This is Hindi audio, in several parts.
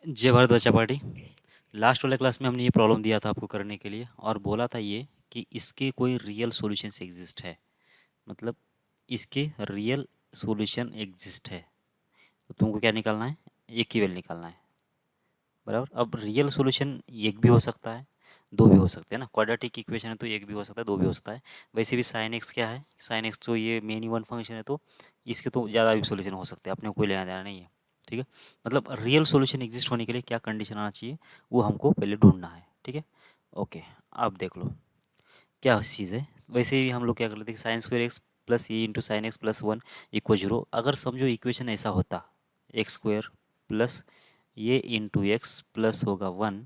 जय भारत बच्चा पार्टी। लास्ट वाले क्लास में हमने ये प्रॉब्लम दिया था आपको करने के लिए और बोला था ये कि इसके कोई रियल सॉल्यूशंस एग्जिस्ट है, मतलब इसके रियल सॉल्यूशन एग्जिस्ट है। तो तुमको क्या निकालना है? एक की वैल्यू निकालना है, बराबर। अब रियल सॉल्यूशन एक भी हो सकता है, दो भी हो सकते हैं ना। क्वाड्रेटिक इक्वेशन है तो एक भी हो सकता है, दो भी हो सकता है। वैसे भी साइन एक्स क्या है, साइन एक्स तो ये मेन वन फंक्शन है, तो इसके तो ज़्यादा भी सॉल्यूशन हो सकते हैं, अपने को कोई लेना देना नहीं है। ठीक है, मतलब रियल सॉल्यूशन एग्जिस्ट होने के लिए क्या कंडीशन आना चाहिए वो हमको पहले ढूंढना है। ठीक है, ओके। आप देख लो क्या चीज़ है। वैसे भी हम लोग क्या कर लेते हैं, sine square x plus a into sine x plus one equal zero. अगर समझो इक्वेशन ऐसा होता, एक्स स्क्वायर प्लस ये इंटू एक्स प्लस होगा वन,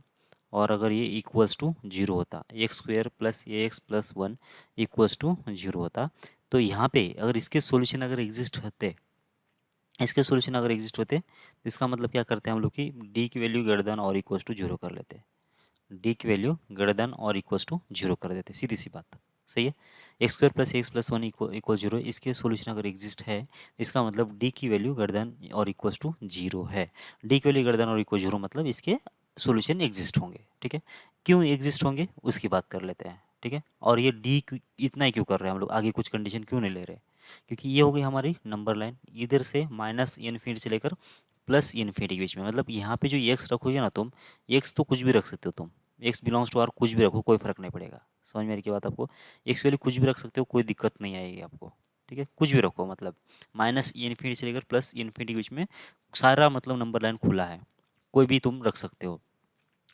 और अगर ये इक्वल्स टू जीरो होता, x square plus a x plus one equals to zero होता, तो यहाँ पे अगर इसके सॉल्यूशन अगर एग्जिस्ट होते, तो इसका मतलब क्या करते हैं हम लोग कि डी की वैल्यू ग्रेटर देन और इक्वल्स टू जीरो कर लेते, डी की वैल्यू ग्रेटर देन और इक्वल्स टू जीरो कर देते, सीधी सी बात। सही है, x square plus x plus one equal zero, इसके सॉल्यूशन अगर एग्जिस्ट है, इसका मतलब डी की वैल्यू ग्रेटर देन और इक्वल्स टू जीरो है। डी की वैल्यू ग्रेटर देन और इक्वल जीरो मतलब इसके सॉल्यूशन एग्जिस्ट होंगे। ठीक है, क्यों एग्जिस्ट होंगे उसकी बात कर लेते हैं। ठीक है, और ये डी इतना ही क्यों कर रहे हैं हम लोग, आगे कुछ कंडीशन क्यों नहीं ले रहे? क्योंकि ये हो गई हमारी नंबर लाइन, इधर से माइनस इन्फिनिटी से लेकर प्लस इन्फिनिटी के बीच में। मतलब यहाँ पे जो एक्स रखोगे ना तुम, एक्स तो कुछ भी रख सकते हो तुम, एक्स बिलोंग्स टू आर कुछ भी रखो, कोई फर्क नहीं पड़ेगा। समझ में आ रही की बात आपको? एक्स वैल्यू कुछ भी रख सकते हो, कोई दिक्कत नहीं आएगी आपको। ठीक है, कुछ भी रखो, मतलब माइनस इन्फिनिटी से लेकर प्लस इन्फिनिटी के बीच में सारा मतलब नंबर लाइन खुला है, कोई भी तुम रख सकते हो।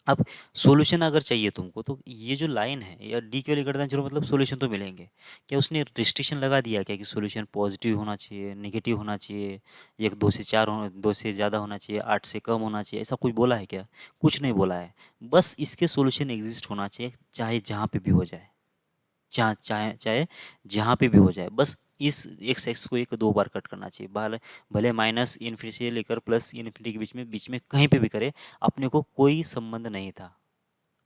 अब सॉल्यूशन अगर चाहिए तुमको, तो ये जो लाइन है या डी की वैल्यू ग्रेटर देन जीरो मतलब सॉल्यूशन तो मिलेंगे। क्या उसने रिस्ट्रिक्शन लगा दिया क्या कि सॉल्यूशन पॉजिटिव होना चाहिए, नेगेटिव होना चाहिए, एक दो से चार होना, दो से ज़्यादा होना चाहिए, आठ से कम होना चाहिए, ऐसा कुछ बोला है क्या? कुछ नहीं बोला है। बस इसके सॉल्यूशन एग्जिस्ट होना चाहिए, चाहे जहाँ पे भी हो जाए, चाहे चाहे चाहे जहाँ पे भी हो जाए। बस इस एक्स एक्स को एक दो बार कट करना चाहिए, भले भले माइनस इन्फिनिटी से लेकर प्लस इन्फिनिटी के बीच में कहीं पे भी करे, अपने को कोई संबंध नहीं था।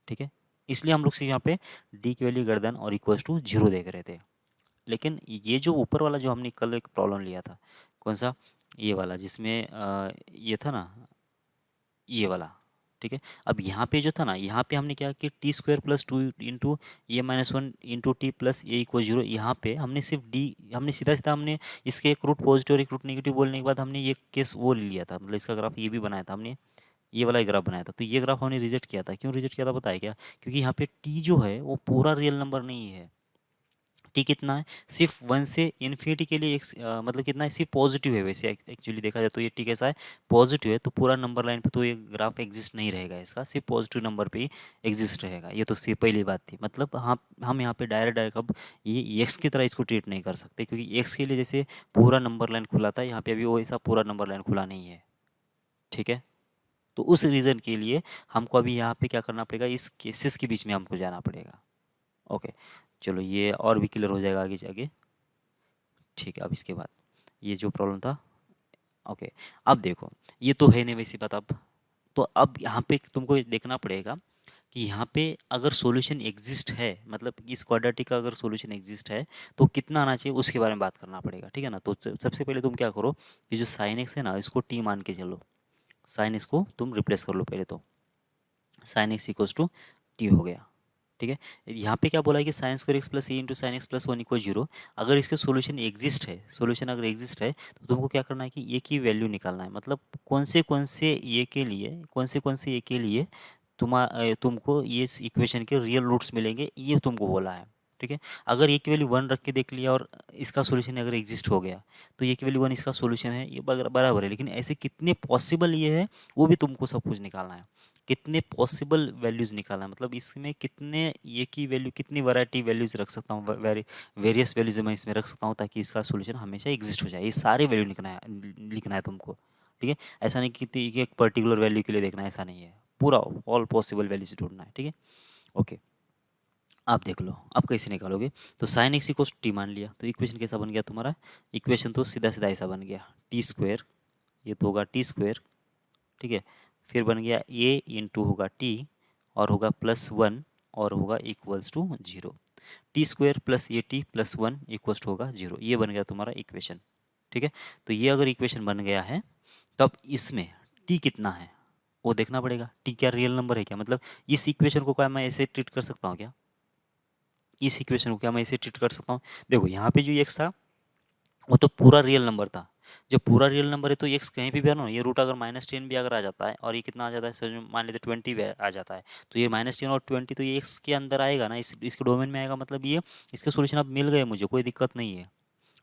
ठीक है, इसलिए हम लोग से यहाँ पे डी की वैल्यू ग्रेटर देन और इक्वल्स टू जीरो देख रहे थे। लेकिन ये जो ऊपर वाला जो हमने कल एक प्रॉब्लम लिया था, कौन सा, ये वाला जिसमें ये था ना, ये वाला। ठीक है, अब यहाँ पे जो था ना, यहाँ पे हमने क्या कि t square plus two into a minus one into t plus a equal zero, यहाँ पे हमने सिर्फ डी, हमने सीधा सीधा हमने इसके एक रूट पॉजिटिव और एक रूट नेगेटिव बोलने के बाद हमने ये केस वो ले लिया था, मतलब इसका ग्राफ ये भी बनाया था हमने, ये वाला ग्राफ बनाया था। तो ये ग्राफ हमने रिजेक्ट किया था। क्यों रिजेक्ट किया था पता है क्या? क्योंकि यहाँ पे टी जो है वो पूरा रियल नंबर नहीं है। टी कितना है, सिर्फ वन से इन्फिनिटी के लिए एक मतलब कितना है, सिर्फ पॉजिटिव है। वैसे एक्चुअली देखा जाए तो ये टी कैसा है, पॉजिटिव है, तो पूरा नंबर लाइन पे तो ये ग्राफ एग्जिस्ट नहीं रहेगा, इसका सिर्फ पॉजिटिव नंबर पे ही एग्जिस्ट रहेगा। ये तो सिर्फ पहली बात थी। मतलब हम यहाँ पे डायरेक्ट डायरेक्ट अब ये एक्स की तरह इसको ट्रीट नहीं कर सकते, क्योंकि एक्स के लिए जैसे पूरा नंबर लाइन खुला था, यहाँ पे अभी वो ऐसा पूरा नंबर लाइन खुला नहीं है। ठीक है, तो उस रीज़न के लिए हमको अभी यहाँ पे क्या करना पड़ेगा, इस केसेस के बीच में हमको जाना पड़ेगा। ओके, चलो ये और भी क्लियर हो जाएगा आगे जाके। ठीक है, अब इसके बाद ये जो प्रॉब्लम था, ओके। अब देखो ये तो है नहीं वैसी बात। अब तो अब यहाँ पे तुमको ये देखना पड़ेगा कि यहाँ पे अगर सॉल्यूशन एग्जिस्ट है, मतलब इस क्वाड्रेटिक का अगर सॉल्यूशन एग्जिस्ट है तो कितना आना चाहिए उसके बारे में बात करना पड़ेगा। ठीक है ना, तो सबसे पहले तुम क्या करो कि जो साइन एक्स है ना, इसको टी मान के चलो, साइन एक्स को तुम रिप्लेस कर लो पहले। तो sine x equals to t हो गया। ठीक है, यहाँ पे क्या बोला है कि sine square x plus a into sine x plus one equal zero. अगर इसके सॉल्यूशन एग्जिस्ट है, सॉल्यूशन अगर एग्जिस्ट है तो तुमको क्या करना है कि ए की वैल्यू निकालना है। मतलब कौन से ए के लिए, कौन से ए के लिए तुमको ये इक्वेशन के रियल रूट्स मिलेंगे, ये तुमको बोला है। ठीक है, अगर ए की वैल्यू वन रख के देख लिया और इसका सॉल्यूशन अगर एग्जिस्ट हो गया, तो ए की वैल्यू वन इसका सॉल्यूशन है, ये बराबर है। लेकिन ऐसे कितने पॉसिबल ये है वो भी तुमको सब कुछ निकालना है। कितने पॉसिबल वैल्यूज़ निकालना है, मतलब इसमें कितने ये की वैल्यू, कितनी वैरायटी वैल्यूज़ रख सकता हूँ, वेरियस वैल्यूज़ मैं इसमें रख सकता हूँ ताकि इसका सॉल्यूशन हमेशा एग्जिस्ट हो जाए। ये सारे वैल्यू लिखना है तुमको। ठीक है, ऐसा नहीं कि एक पर्टिकुलर वैल्यू के लिए देखना है, ऐसा नहीं है, पूरा ऑल पॉसिबल वैल्यूज ढूंढना है। ठीक है, ओके। आप देख लो आप कैसे निकालोगे। तो साइन एक्स को टी मान लिया, तो इक्वेशन कैसा बन गया तुम्हारा, इक्वेशन तो सीधा सीधा ऐसा बन गया, टी स्क्वायर, ये तो होगा टी स्क्वायर। ठीक है, फिर बन गया ए इंटू होगा टी और होगा प्लस वन और होगा equals to zero. T square plus a t plus one equals to होगा जीरो, ये बन गया तुम्हारा इक्वेशन। ठीक है, तो ये अगर इक्वेशन बन गया है तो अब इसमें टी कितना है वो देखना पड़ेगा। टी क्या रियल नंबर है क्या, मतलब इस इक्वेशन को क्या मैं ऐसे ट्रीट कर सकता हूँ क्या, इस इक्वेशन को क्या मैं ऐसे ट्रीट कर सकता हूँ। देखो यहाँ पे जो एक्स था वो तो पूरा रियल नंबर था। जो पूरा रियल नंबर है तो एक्स कहीं भी आना, ये रूट अगर -10 भी अगर आ जाता है और ये कितना आ जाता है सर, मान लेते 20 भी आ जाता है, तो ये -10 और 20 तो ये एक्स के अंदर आएगा ना, इसके डोमेन में आएगा, मतलब ये इसके सोल्यूशन अब मिल गए मुझे, कोई दिक्कत नहीं है।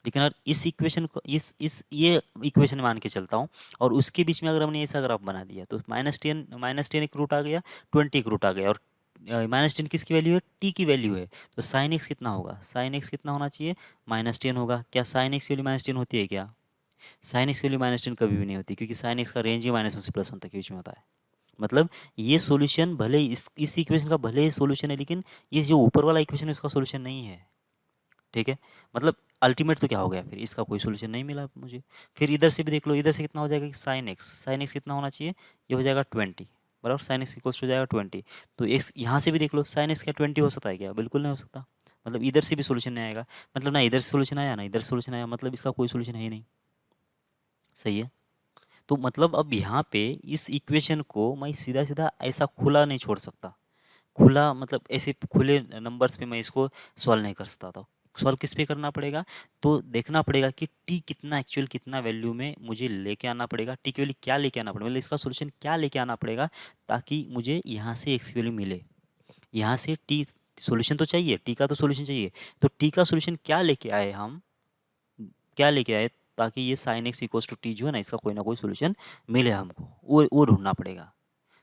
लेकिन अगर इस इक्वेशन को इस ये इक्वेशन मान के चलता हूँ और उसके बीच में अगर हमने ऐसा ग्राफ बना दिया तो -10 एक रूट आ गया, 20 एक रूट आ गया, और -10 किसकी वैल्यू है, टी की वैल्यू है, तो साइन एक्स कितना होगा, साइन एक्स कितना होना चाहिए, -10 होगा। क्या साइन एक्स की वैल्यू -10 होती है क्या, साइन एक्स की वैल्यू -10 कभी भी नहीं होती, क्योंकि साइन एक्स का रेंज ही -1 से +1 तक के बीच में होता है। मतलब ये सॉल्यूशन भले ही इस इक्वेशन का भले ही सॉल्यूशन है, लेकिन ये जो ऊपर वाला इक्वेशन है उसका सॉल्यूशन नहीं है। ठीक है, मतलब अल्टीमेट तो क्या हो गया, फिर इसका कोई सोल्यूशन नहीं मिला मुझे। फिर इधर से भी देख लो, इधर से कितना हो जाएगा कि साइन एक्स कितना होना चाहिए, ये हो जाएगा 20, बराबर, साइन एक्स इक्वल्स हो जाएगा 20। तो एक्स यहाँ से भी देख लो, साइन एक्स क्या 20 हो सकता है क्या, बिल्कुल नहीं हो सकता। मतलब इधर से भी सोल्यूशन नहीं आएगा, मतलब ना इधर से सोल्यूशन आया ना इधर सोल्यूशन आया, मतलब इसका कोई सोल्यूशन है ही नहीं। सही है, तो मतलब अब यहाँ पे इस इक्वेशन को मैं सीधा सीधा ऐसा खुला नहीं छोड़ सकता, खुला मतलब ऐसे खुले नंबर्स पे मैं इसको सॉल्व नहीं कर सकता था। सॉल्व किस पे करना पड़ेगा, तो देखना पड़ेगा कि टी कितना एक्चुअल कितना वैल्यू में मुझे लेके आना पड़ेगा, टी की वैल्यू क्या लेके आना पड़ेगा, मतलब इसका सोल्यूशन क्या लेके आना पड़ेगा, ताकि मुझे यहाँ से एक्स की वैल्यू मिले, यहाँ से टी सोल्यूशन तो चाहिए, टी का तो सोल्यूशन चाहिए, तो टी का सोल्यूशन क्या लेके आए हम, क्या लेके आए, ताकि ये sine x equals to t जो है ना, इसका कोई ना कोई सोल्यूशन मिले हमको, वो ढूंढना पड़ेगा।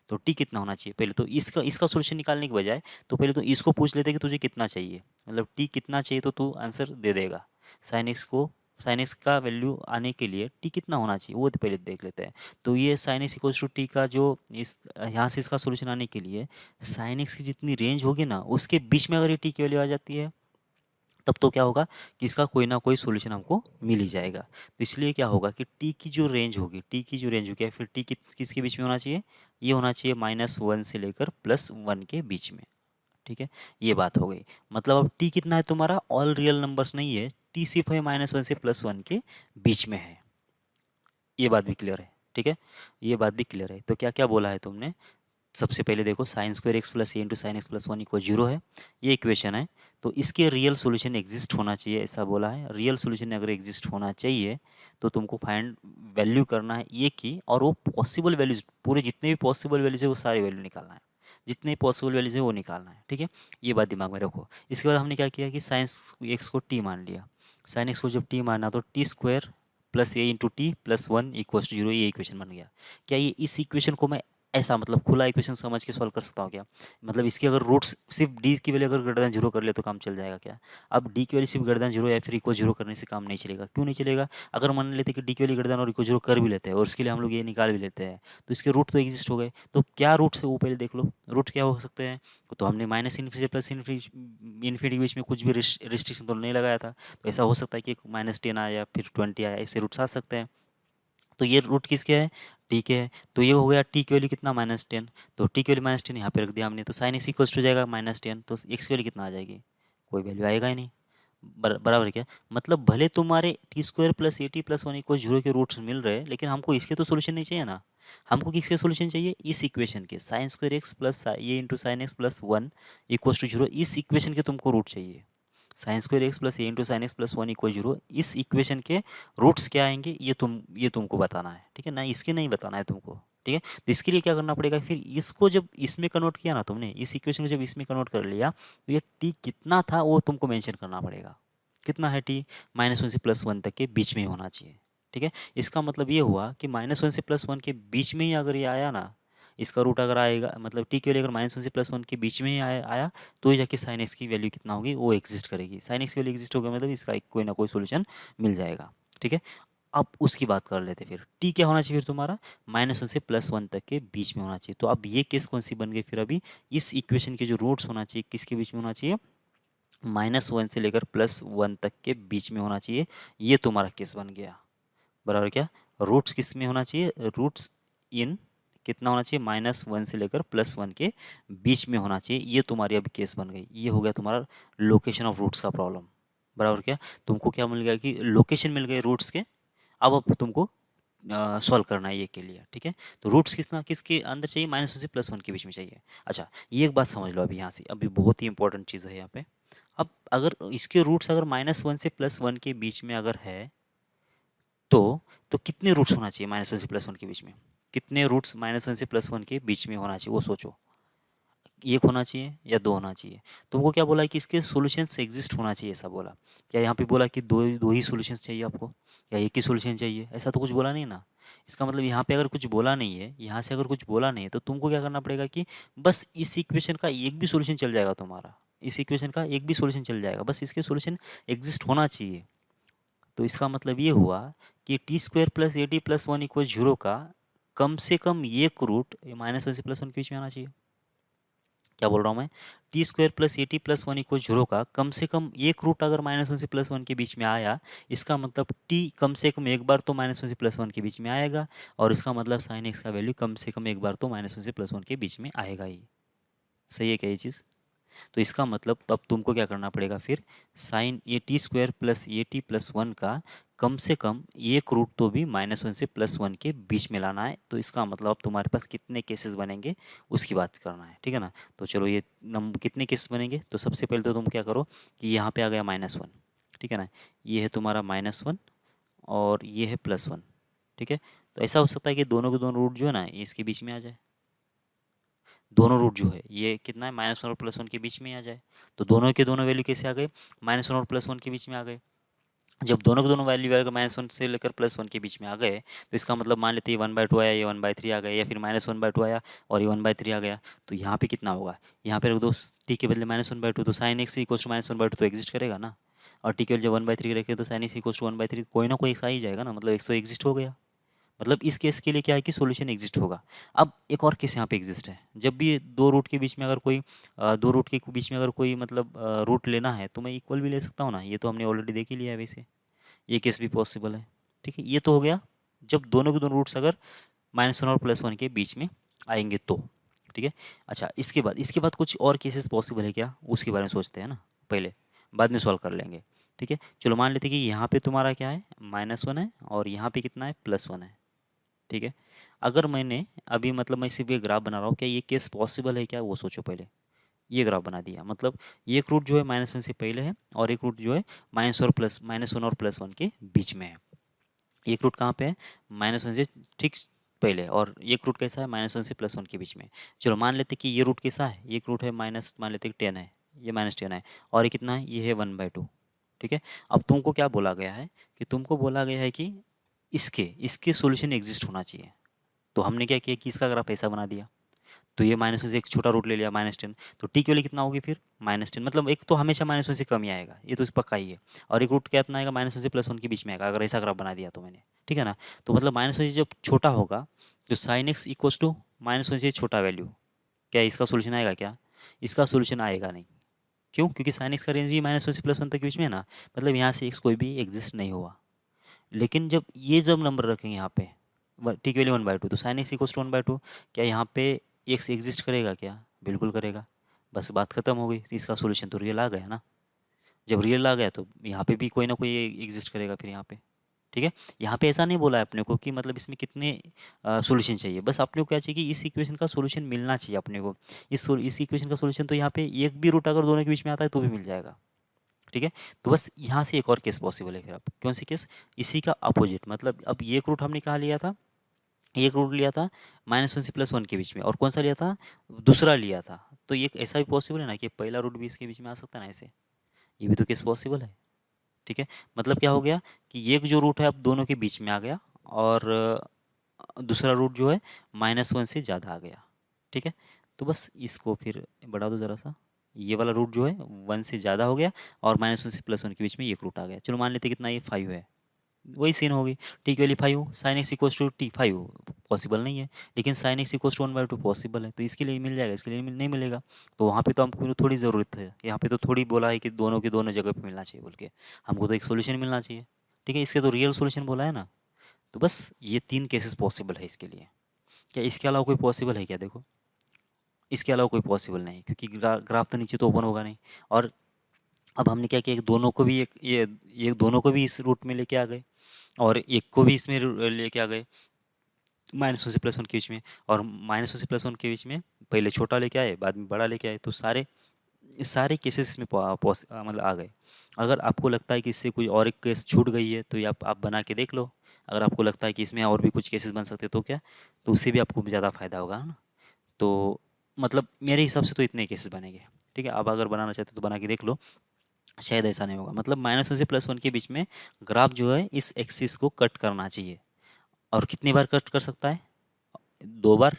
तो टी कितना होना चाहिए, पहले तो इसका इसका सोल्यूशन निकालने के बजाय तो पहले तो इसको पूछ लेते कि तुझे कितना चाहिए, मतलब टी कितना चाहिए, तो तू आंसर दे देगा। साइन एक्स का वैल्यू आने के लिए टी कितना होना चाहिए वो तो पहले देख लेते हैं। तो ये sine x equals to t का जो इस यहाँ से इसका सोल्यूशन आने के लिए साइन एक्स की जितनी रेंज होगी ना उसके बीच में अगर ये टी की वैल्यू आ जाती है, तब तो क्या होगा कि इसका कोई ना कोई सोल्यूशन हमको मिल ही जाएगा। तो इसलिए क्या होगा कि टी की जो रेंज होगी, टी की जो रेंज होगी, या फिर टी किसके बीच में होना चाहिए, ये होना चाहिए -1 से लेकर +1 के बीच में। ठीक है, ये बात हो गई। मतलब अब टी कितना है तुम्हारा, ऑल रियल नंबर्स नहीं है, टी सिर्फ है -1 से +1 के बीच में है। ये बात भी क्लियर है, ठीक है, ये बात भी क्लियर है। तो क्या क्या बोला है तुमने, सबसे पहले देखो sine square x plus a into sine x plus 1 equal 0 है, ये इक्वेशन है। तो इसके रियल सॉल्यूशन एग्जिस्ट होना चाहिए, ऐसा बोला है। रियल सॉल्यूशन अगर एग्जिस्ट होना चाहिए तो तुमको फाइंड वैल्यू करना है ये की, और वो पॉसिबल वैल्यूज, पूरे जितने भी पॉसिबल वैल्यूज है वो सारी वैल्यू निकालना है, जितने पॉसिबल वैल्यूज है वो निकालना है। ठीक है, ये बात दिमाग में रखो। इसके बाद हमने क्या किया कि साइंस एक्स को टी मान लिया, साइन एक्स को जब टी माना तो t square plus a into t plus 1 equal to 0, ये इक्वेशन बन गया। क्या ये इस इक्वेशन को मैं ऐसा मतलब खुला इक्वेशन समझ के सॉल्व कर सकता हूँ क्या, मतलब इसकी अगर रूट्स सिर्फ डी की वैल्यू अगर ग्रेटर देन 0 कर ले तो काम चल जाएगा क्या। अब डी की वैल्यू सिर्फ ग्रेटर देन 0 या फिर इक्वल 0 करने से काम नहीं चलेगा, क्यों नहीं चलेगा, अगर मान लेते कि डी की वैल्यू ग्रेटर देन और इक्वल 0 कर भी लेते हैं और उसके लिए हम लोग ये निकाल भी लेते हैं, तो इसके रूट तो एग्जिस्ट हो गए। तो क्या रूट्स है वो पहले देख लो, रूट क्या हो सकते हैं। तो हमने -इन्फिनिटी से +इन्फिनिटी के बीच में कुछ भी रिस्ट्रिक्शन तो नहीं लगाया था, तो ऐसा हो सकता है कि -10 आया फिर 20 आया, ऐसे रूट्स आ सकते हैं। तो ये रूट किसके है, टी के है। तो ये हो गया टी की वैल्यू कितना -10, तो टी की वैल्यू -10 यहाँ पे रख दिया हमने, तो साइन इस इक्वल्स हो जाएगा -10, तो एक्स की वैल्यू कितना आ जाएगी, कोई वैल्यू आएगा ही नहीं। बराबर है क्या, मतलब भले तुम्हारे T square plus a t plus 1 equal 0 के रूट्स मिल रहे हैं, लेकिन हमको इसके तो सोल्यूशन नहीं चाहिए ना। हमको किसके सोल्यूशन चाहिए, इस इक्वेशन के, साइन स्क्वायर एक्स प्लस ये into sine x plus 1 equal to 0, इस इक्वेशन के तुमको रूट चाहिए। Sine square x plus a into sine x plus 1 equal 0, इस इक्वेशन के रूट्स क्या आएंगे ये तुमको बताना है। ठीक है ना, इसके नहीं बताना है तुमको। ठीक है, तो इसके लिए क्या करना पड़ेगा, फिर इसको जब इसमें कन्वर्ट किया ना तुमने, इस इक्वेशन को जब इसमें कन्वर्ट कर लिया, तो ये टी कितना था वो तुमको मेंशन करना पड़ेगा, कितना है टी, -1 से +1 तक के बीच में ही होना चाहिए। ठीक है, इसका मतलब ये हुआ कि -1 से +1 के बीच में ही अगर ये आया ना, इसका रूट अगर आएगा, मतलब टी की वैल्यू अगर -1 से +1 के बीच में ही आया तो ही जाके साइन एक्स की वैल्यू कितना होगी, वो एग्जिस्ट करेगी। साइन एक्स की वैल्यू एग्जिस्ट होगा मतलब इसका कोई ना कोई सोल्यूशन मिल जाएगा। ठीक है, अब उसकी बात कर लेते फिर, टी क्या होना चाहिए फिर तुम्हारा, -1 से +1 तक के बीच में होना चाहिए। तो अब ये केस कौन सी बन गई फिर, अभी इस इक्वेशन के जो रूट्स होना चाहिए किसके बीच में होना चाहिए, -1 से लेकर +1 तक के बीच में होना चाहिए। ये तुम्हारा केस बन गया, बराबर क्या, रूट्स किस में होना चाहिए, रूट्स इन कितना होना चाहिए, -1 से लेकर +1 के बीच में होना चाहिए। ये तुम्हारी अभी केस बन गई, ये हो गया तुम्हारा लोकेशन ऑफ रूट्स का प्रॉब्लम। बराबर क्या, तुमको क्या मिल गया कि लोकेशन मिल गए रूट्स के। अब तुमको सॉल्व करना है ये के लिए, ठीक है। तो रूट्स कितना किसके अंदर चाहिए, -1 से +1 के बीच में चाहिए। अच्छा, ये एक बात समझ लो अभी यहाँ से, अभी बहुत ही इंपॉर्टेंट चीज़ है यहाँ पे। अब अगर इसके रूट्स अगर -1 से +1 के बीच में अगर है तो कितने रूट्स होना चाहिए -1 से +1 के बीच में, कितने रूट्स -1 से +1 के बीच में होना चाहिए वो सोचो। एक होना चाहिए या दो होना चाहिए। तुमको क्या बोला है कि इसके सॉल्यूशंस एग्जिस्ट होना चाहिए, ऐसा बोला। क्या यहाँ पे बोला कि दो दो ही सॉल्यूशंस चाहिए आपको या एक ही सॉल्यूशन चाहिए, ऐसा तो कुछ बोला नहीं ना। इसका मतलब यहाँ पे अगर कुछ बोला नहीं है, यहाँ से अगर कुछ बोला नहीं है, तो तुमको क्या करना पड़ेगा कि बस इस इक्वेशन का एक भी सॉल्यूशन चल जाएगा तुम्हारा, इस इक्वेशन का एक भी सॉल्यूशन चल जाएगा, बस इसके सॉल्यूशन एग्जिस्ट होना चाहिए। तो इसका मतलब ये हुआ कि t² + 80 + 1 = 0 का कम से कम एक रूट -1 से +1 के बीच में आना चाहिए। क्या बोल रहा हूँ मैं, t² + 80 + 1 = 0 का कम से कम एक रूट अगर -1 से +1 के बीच में आया, इसका मतलब t कम से कम एक बार तो -1 से +1 के बीच में आएगा, और इसका मतलब sin x का वैल्यू कम से कम एक बार तो -1 से +1 के बीच में आएगा ही। सही है क्या ये चीज़? तो इसका मतलब अब तुमको क्या करना पड़ेगा फिर, साइन ये t² + 80 + 1 का कम से कम एक रूट तो भी -1 से +1 के बीच में लाना है। तो इसका मतलब अब तुम्हारे पास कितने केसेस बनेंगे उसकी बात करना है, ठीक है ना। तो चलो ये कितने केसेस बनेंगे, तो सबसे पहले तो तुम क्या करो कि यहाँ पे आ गया -1, ठीक है ना, ये है तुम्हारा -1 और ये है +1, ठीक है। तो ऐसा हो सकता है कि दोनों के दोनों रूट जो है ना ये इसके बीच में आ जाए, दोनों रूट जो है ये कितना है -1 और +1 के बीच में आ जाए। तो दोनों के दोनों वैल्यू कैसे आ गए, -1 और +1 के बीच में आ गए। जब दोनों के दोनों वैल्यू अगर -1 से लेकर +1 के बीच में आ गए, तो इसका मतलब मान लेते हैं 1/2 आया, ये 1/3 आ गया, या फिर -1/2 आया और ये 1/3 आ गया। तो यहाँ पे कितना होगा, यहाँ पे रख दो t के बदले -1/2, तो sin x = -1/2 तो एग्जिस्ट करेगा ना। और t के बदले 1/3 रखे तो sin x = 1/3, कोई ना कोई एक आ ही जाएगा ना, मतलब एक तो एग्जिस्ट हो गया। मतलब इस केस के लिए क्या है कि सॉल्यूशन एग्जिस्ट होगा। अब एक और केस यहाँ पे एग्जिस्ट है, जब भी दो रूट के बीच में अगर कोई दो रूट के बीच में अगर कोई मतलब रूट लेना है, तो मैं इक्वल भी ले सकता हूँ ना, ये तो हमने ऑलरेडी देख ही लिया है वैसे, ये केस भी पॉसिबल है, ठीक है। ये तो हो गया जब दोनों के दोनों रूट्स अगर -1 और +1 के बीच में आएंगे तो, ठीक है। अच्छा, इसके बाद कुछ और केसेस पॉसिबल है क्या, उसके बारे में सोचते हैं ना पहले, बाद में सॉल्व कर लेंगे, ठीक है। चलो मान लेते हैं कि यहाँ पे तुम्हारा क्या है, -1 है और यहाँ पे कितना है, +1 है, ठीक है। अगर मैंने अभी मतलब मैं सिर्फ ये ग्राफ बना रहा हूँ, क्या ये केस पॉसिबल है क्या, वो सोचो पहले। ये ग्राफ बना दिया, मतलब एक रूट जो है -1 से पहले है और एक रूट जो है -1 और +1 के बीच में है। एक रूट कहाँ पे है, -1 से ठीक पहले, और एक रूट कैसा है, -1 से +1 के बीच में। चलो मान लेते कि ये रूट कैसा है, एक रूट है माइनस, मान लेते 10 है, ये -10 है, और ये कितना है, ये है 1/2, ठीक है। अब तुमको क्या बोला गया है कि तुमको बोला गया है कि इसके इसके सॉल्यूशन एग्जिस्ट होना चाहिए। तो हमने क्या किया कि इसका ग्राफ ऐसा बना दिया, तो ये -1 से एक छोटा रूट ले लिया -10, तो टी की वैल्यू कितना होगी फिर, -10, मतलब एक तो हमेशा -1 से कम ही आएगा, ये तो पक्का ही है। और एक रूट क्या इतना आएगा, -1 से +1 के बीच में आएगा, अगर ऐसा ग्राफ बना दिया तो मैंने, ठीक है ना। तो मतलब -1 से जब छोटा होगा तो sin x = -1 से छोटा वैल्यू, क्या इसका सोल्यूशन आएगा क्या, इसका सोल्यूशन आएगा नहीं। क्यों, क्योंकि sin x का रेंज ही -1 से +1 तक के बीच में है ना, मतलब यहाँ से x कोई भी एग्जिस्ट नहीं हुआ। लेकिन जब नंबर रखेंगे यहाँ पे टी की वैल्यू 1/2, तो sin x = 1/2, क्या यहाँ पे x एग्जिस्ट करेगा क्या, बिल्कुल करेगा। बस बात खत्म हो गई, तो इसका सॉल्यूशन तो रियल आ गया ना। जब रियल आ गया तो यहाँ पे भी कोई ना कोई एग्जिस्ट करेगा फिर यहाँ पे, ठीक है। यहाँ पे ऐसा नहीं बोला है अपने को कि मतलब इसमें कितने सॉल्यूशन चाहिए, बस अपने को क्या चाहिए कि इस इक्वेशन का सॉल्यूशन मिलना चाहिए अपने को। इस इक्वेशन का सॉल्यूशन तो यहाँ पे एक भी रूट अगर दोनों के बीच में आता है तो भी मिल जाएगा, ठीक है। तो बस यहाँ से एक और केस पॉसिबल है फिर, अब कौन सी केस, इसी का अपोजिट, मतलब अब ये एक रूट हमने कहाँ लिया था, एक रूट लिया था -1 से +1 के बीच में, और कौन सा लिया था, दूसरा लिया था। तो ये ऐसा भी पॉसिबल है ना कि पहला रूट भी इसके बीच में आ सकता है ना ऐसे, ये भी तो केस पॉसिबल है, ठीक है। मतलब क्या हो गया कि एक जो रूट है अब दोनों के बीच में आ गया, और दूसरा रूट जो है -1 से ज़्यादा आ गया, ठीक है। तो बस इसको फिर बढ़ा दो ज़रा सा, ये वाला रूट जो है 1 से ज़्यादा हो गया, और -1 से +1 के बीच में एक रूट आ गया। चलो मान लेते कितना, ये 5 है, वही सीन होगी, टी की value 5, sin x = t5 possible नहीं है, लेकिन sin x = 1/2 पॉसिबल है, तो इसके लिए मिल जाएगा, इसके लिए नहीं मिलेगा। तो वहाँ पे तो हमको थोड़ी ज़रूरत है, यहाँ पे तो थोड़ी बोला है कि दोनों के दोनों जगह पे मिलना चाहिए बोल के, हमको तो एक सोल्यूशन मिलना चाहिए, ठीक है। इसके तो रियल सोल्यूशन बोला है ना। तो बस ये 3 केसेस पॉसिबल है इसके लिए। क्या इसके अलावा कोई पॉसिबल है क्या, देखो इसके अलावा कोई पॉसिबल नहीं, क्योंकि ग्राफ तो नीचे तो ओपन होगा नहीं, और अब हमने क्या किया कि दोनों को भी ये दोनों को भी इस रूट में लेके आ गए और एक को भी इसमें लेके आ गए -1 से +1 के बीच में, और -1 से +1 के बीच में पहले छोटा लेके आए बाद में बड़ा लेके आए, तो सारे सारे केसेस में मतलब आ गए। अगर आपको लगता है कि इससे कोई और एक केस छूट गई है तो ये आप बना के देख लो। अगर आपको लगता है कि इसमें और भी कुछ केसेस बन सकते हैं तो क्या, तो उससे भी आपको ज़्यादा फायदा होगा, है ना। तो मतलब मेरे हिसाब से तो इतने केसेस बनेंगे। ठीक है, आप अगर बनाना चाहते हो तो बना के देख लो, शायद ऐसा नहीं होगा। मतलब -1 से +1 के बीच में ग्राफ जो है इस एक्सिस को कट करना चाहिए। और कितनी बार कट कर सकता है? 2 बार,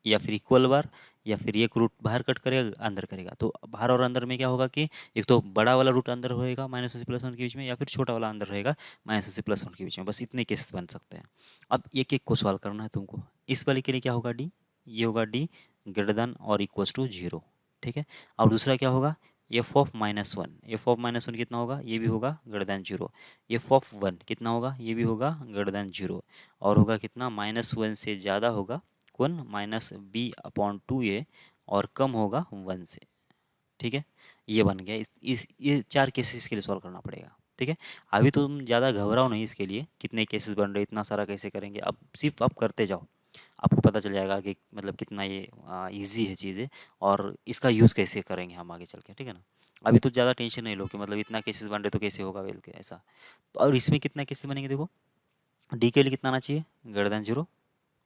या फिर इक्वल बार, या फिर एक रूट बाहर कट करेगा अंदर करेगा। तो बाहर और अंदर में क्या होगा कि एक तो बड़ा वाला रूट अंदर होएगा -1 से +1 के बीच में, या फिर छोटा वाला अंदर रहेगा -1 से +1 के बीच में। बस इतने केस बन सकते हैं। अब एक एक को सॉल्व करना है तुमको। इस वाले के लिए क्या होगा, डी, ये होगा डी ग्रेटर देन और इक्वल्स टू 0। ठीक है, और दूसरा क्या होगा, f(-1), f(-1) कितना होगा, ये भी होगा ग्रेटर देन 0। f(1) कितना होगा, ये भी होगा ग्रेटर देन 0। और होगा कितना, -1 से ज़्यादा होगा कौन, -b/2a, और कम होगा 1 से। ठीक है, ये बन गया। ये 4 केसेस के लिए सॉल्व करना पड़ेगा। ठीक है, अभी तो तुम ज़्यादा घबराओ नहीं इसके लिए, कितने केसेस बन रहे, इतना सारा कैसे करेंगे। अब सिर्फ आप करते जाओ, आपको पता चल जाएगा कि मतलब कितना ये ईजी है चीज़ें, और इसका यूज़ कैसे करेंगे हम आगे चल के। ठीक है ना, अभी तो ज़्यादा टेंशन नहीं लो कि मतलब इतना केसेस बन रहे तो कैसे होगा वेल के ऐसा। तो और इसमें कितना केसेस बनेंगे देखो, डी के लिए कितना आना चाहिए, ग्रेटर देन 0।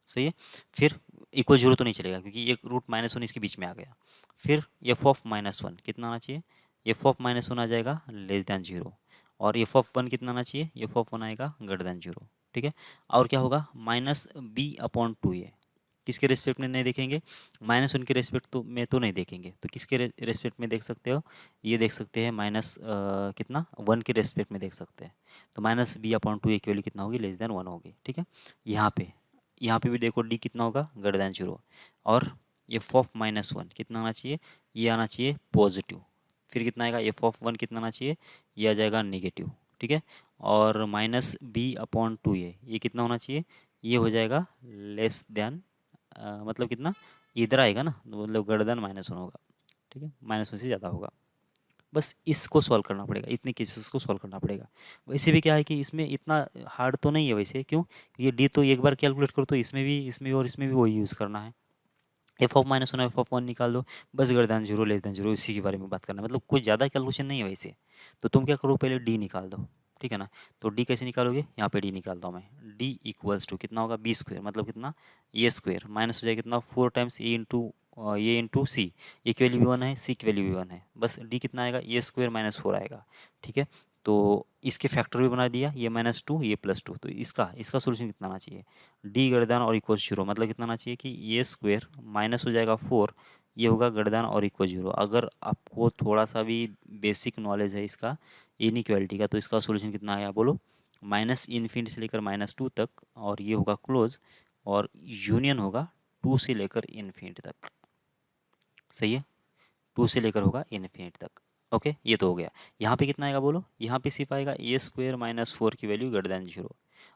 सही है, फिर इक्वल 0 तो नहीं चलेगा क्योंकि एक रूट -1 इसके बीच में आ गया। फिर f(-1) कितना आना चाहिए, f(-1) आ जाएगा लेस देन 0। और f(1) कितना आना चाहिए, f(1) आएगा ग्रेटर देन 0। ठीक है, और क्या होगा, -b/2a। किसके रेस्पेक्ट में नहीं देखेंगे, -1 के रेस्पेक्ट तो में तो नहीं देखेंगे, तो किसके रेस्पेक्ट में देख सकते हो, ये देख सकते हैं कितना 1 के रेस्पेक्ट में देख सकते हैं। तो -b/2a की वैल्यू कितना होगी, लेस देन 1 होगी। ठीक है, यहाँ पे भी देखो डी कितना होगा, ग्रेटर देन 0। और f(-1) कितना आना चाहिए, ये आना चाहिए पॉजिटिव। फिर कितना आएगा, f(1) कितना आना चाहिए, ये आ जाएगा नेगेटिव। ठीक है, और -b/2a ये कितना होना चाहिए, ये हो जाएगा लेस देन, मतलब कितना, इधर आएगा ना, तो मतलब ग्रेटर देन -1 होगा। ठीक है, -1 से ज़्यादा होगा। बस इसको सॉल्व करना पड़ेगा, इतने केसेस को सॉल्व करना पड़ेगा। वैसे भी क्या है कि इसमें इतना हार्ड तो नहीं है वैसे, क्यों, ये डी तो एक बार कैलकुलेट करो तो इसमें भी और इसमें भी वही यूज़ करना है। f(-1) और f(1) निकाल दो, बस ग्रेटर देन 0 लेस देन 0 इसी के बारे में बात करना है। मतलब कोई ज़्यादा कैलकुलेशन नहीं है वैसे। तो तुम क्या करो, पहले डी निकाल दो। ठीक है ना, तो डी कैसे निकालोगे, यहाँ पे डी निकालता हूँ मैं। डी इक्वल्स टू कितना होगा, b², मतलब कितना, ए स्क्वेयर, माइनस हो जाएगा कितना, 4 टाइम्स ए इंटू सी। ए की वैल्यू भी 1 है, सी की वैल्यू भी 1 है, बस डी कितना आएगा, ए² -4 आएगा। ठीक है, तो इसके फैक्टर भी बना दिया, ये -2 ये +2। तो इसका सोल्यूशन कितना आना चाहिए, डी ग्रेटर देन और इक्वल 0, मतलब कितना आना चाहिए कि ए² माइनस हो जाएगा 4, ये होगा ग्रेटर देन और इक्वल 0। अगर आपको थोड़ा सा भी बेसिक नॉलेज है इसका इनइक्वालिटी का, तो इसका सोल्यूशन कितना आया बोलो, -∞ से लेकर -2 तक, और ये होगा क्लोज, और यूनियन होगा 2 से लेकर इन्फिनिट तक। सही है, 2 से लेकर होगा इन्फिनिट तक। ओके, ये तो हो गया। यहाँ पे कितना आएगा बोलो, यहाँ पे सिर्फ आएगा ए² -4 की वैल्यू ग्रेटर देन 0।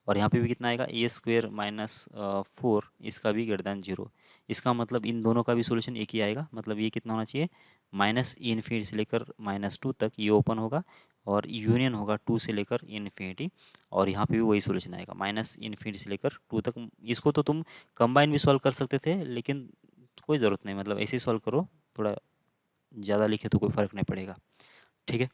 और यहाँ पे भी कितना आएगा, ए² -4, इसका भी ग्रेटर देन 0। इसका मतलब इन दोनों का भी सोल्यूशन एक ही आएगा। मतलब ये कितना होना चाहिए, -∞ से लेकर -2 तक ये ओपन होगा, और यूनियन होगा 2 से लेकर इन्फिनिटी। और यहाँ पे भी वही सोल्यूशन आएगा, -∞ से लेकर 2 तक। इसको तो तुम कंबाइन भी सॉल्व कर सकते थे, लेकिन कोई ज़रूरत नहीं, मतलब ऐसे ही सॉल्व करो, थोड़ा ज़्यादा लिखे तो कोई फ़र्क नहीं पड़ेगा। ठीक है,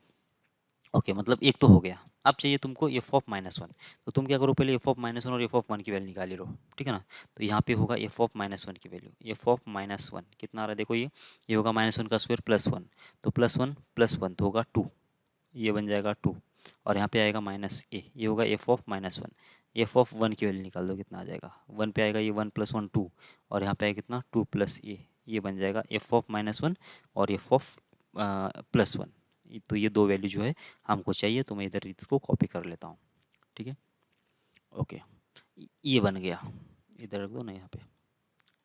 ओके, मतलब एक तो हो गया। अब चाहिए तुमको f(-1), तो तुम क्या करो, पहले f(-1) और f(1) की वैल्यू निकाल लो। ठीक है ना, तो यहाँ पे होगा f(-1) की वैल्यू, f(-1) कितना आ रहा है देखो, ये होगा -1 का स्क्वायर +1, तो +1 तो होगा 2, ये बन जाएगा 2। और यहाँ पे आएगा -a, ये होगा f(-1), f(1) की वैल्यू निकाल दो, कितना आ जाएगा, 1 पे आएगा, ये 1 + 1 2, और यहाँ पे आएगा कितना, 2 + a, ये बन जाएगा f(-1) और f(+1). तो ये दो वैल्यू जो है हमको चाहिए, तो मैं इधर इसको कॉपी कर लेता हूँ। ठीक है, ओके, ये बन गया, इधर रख दो ना यहाँ पे।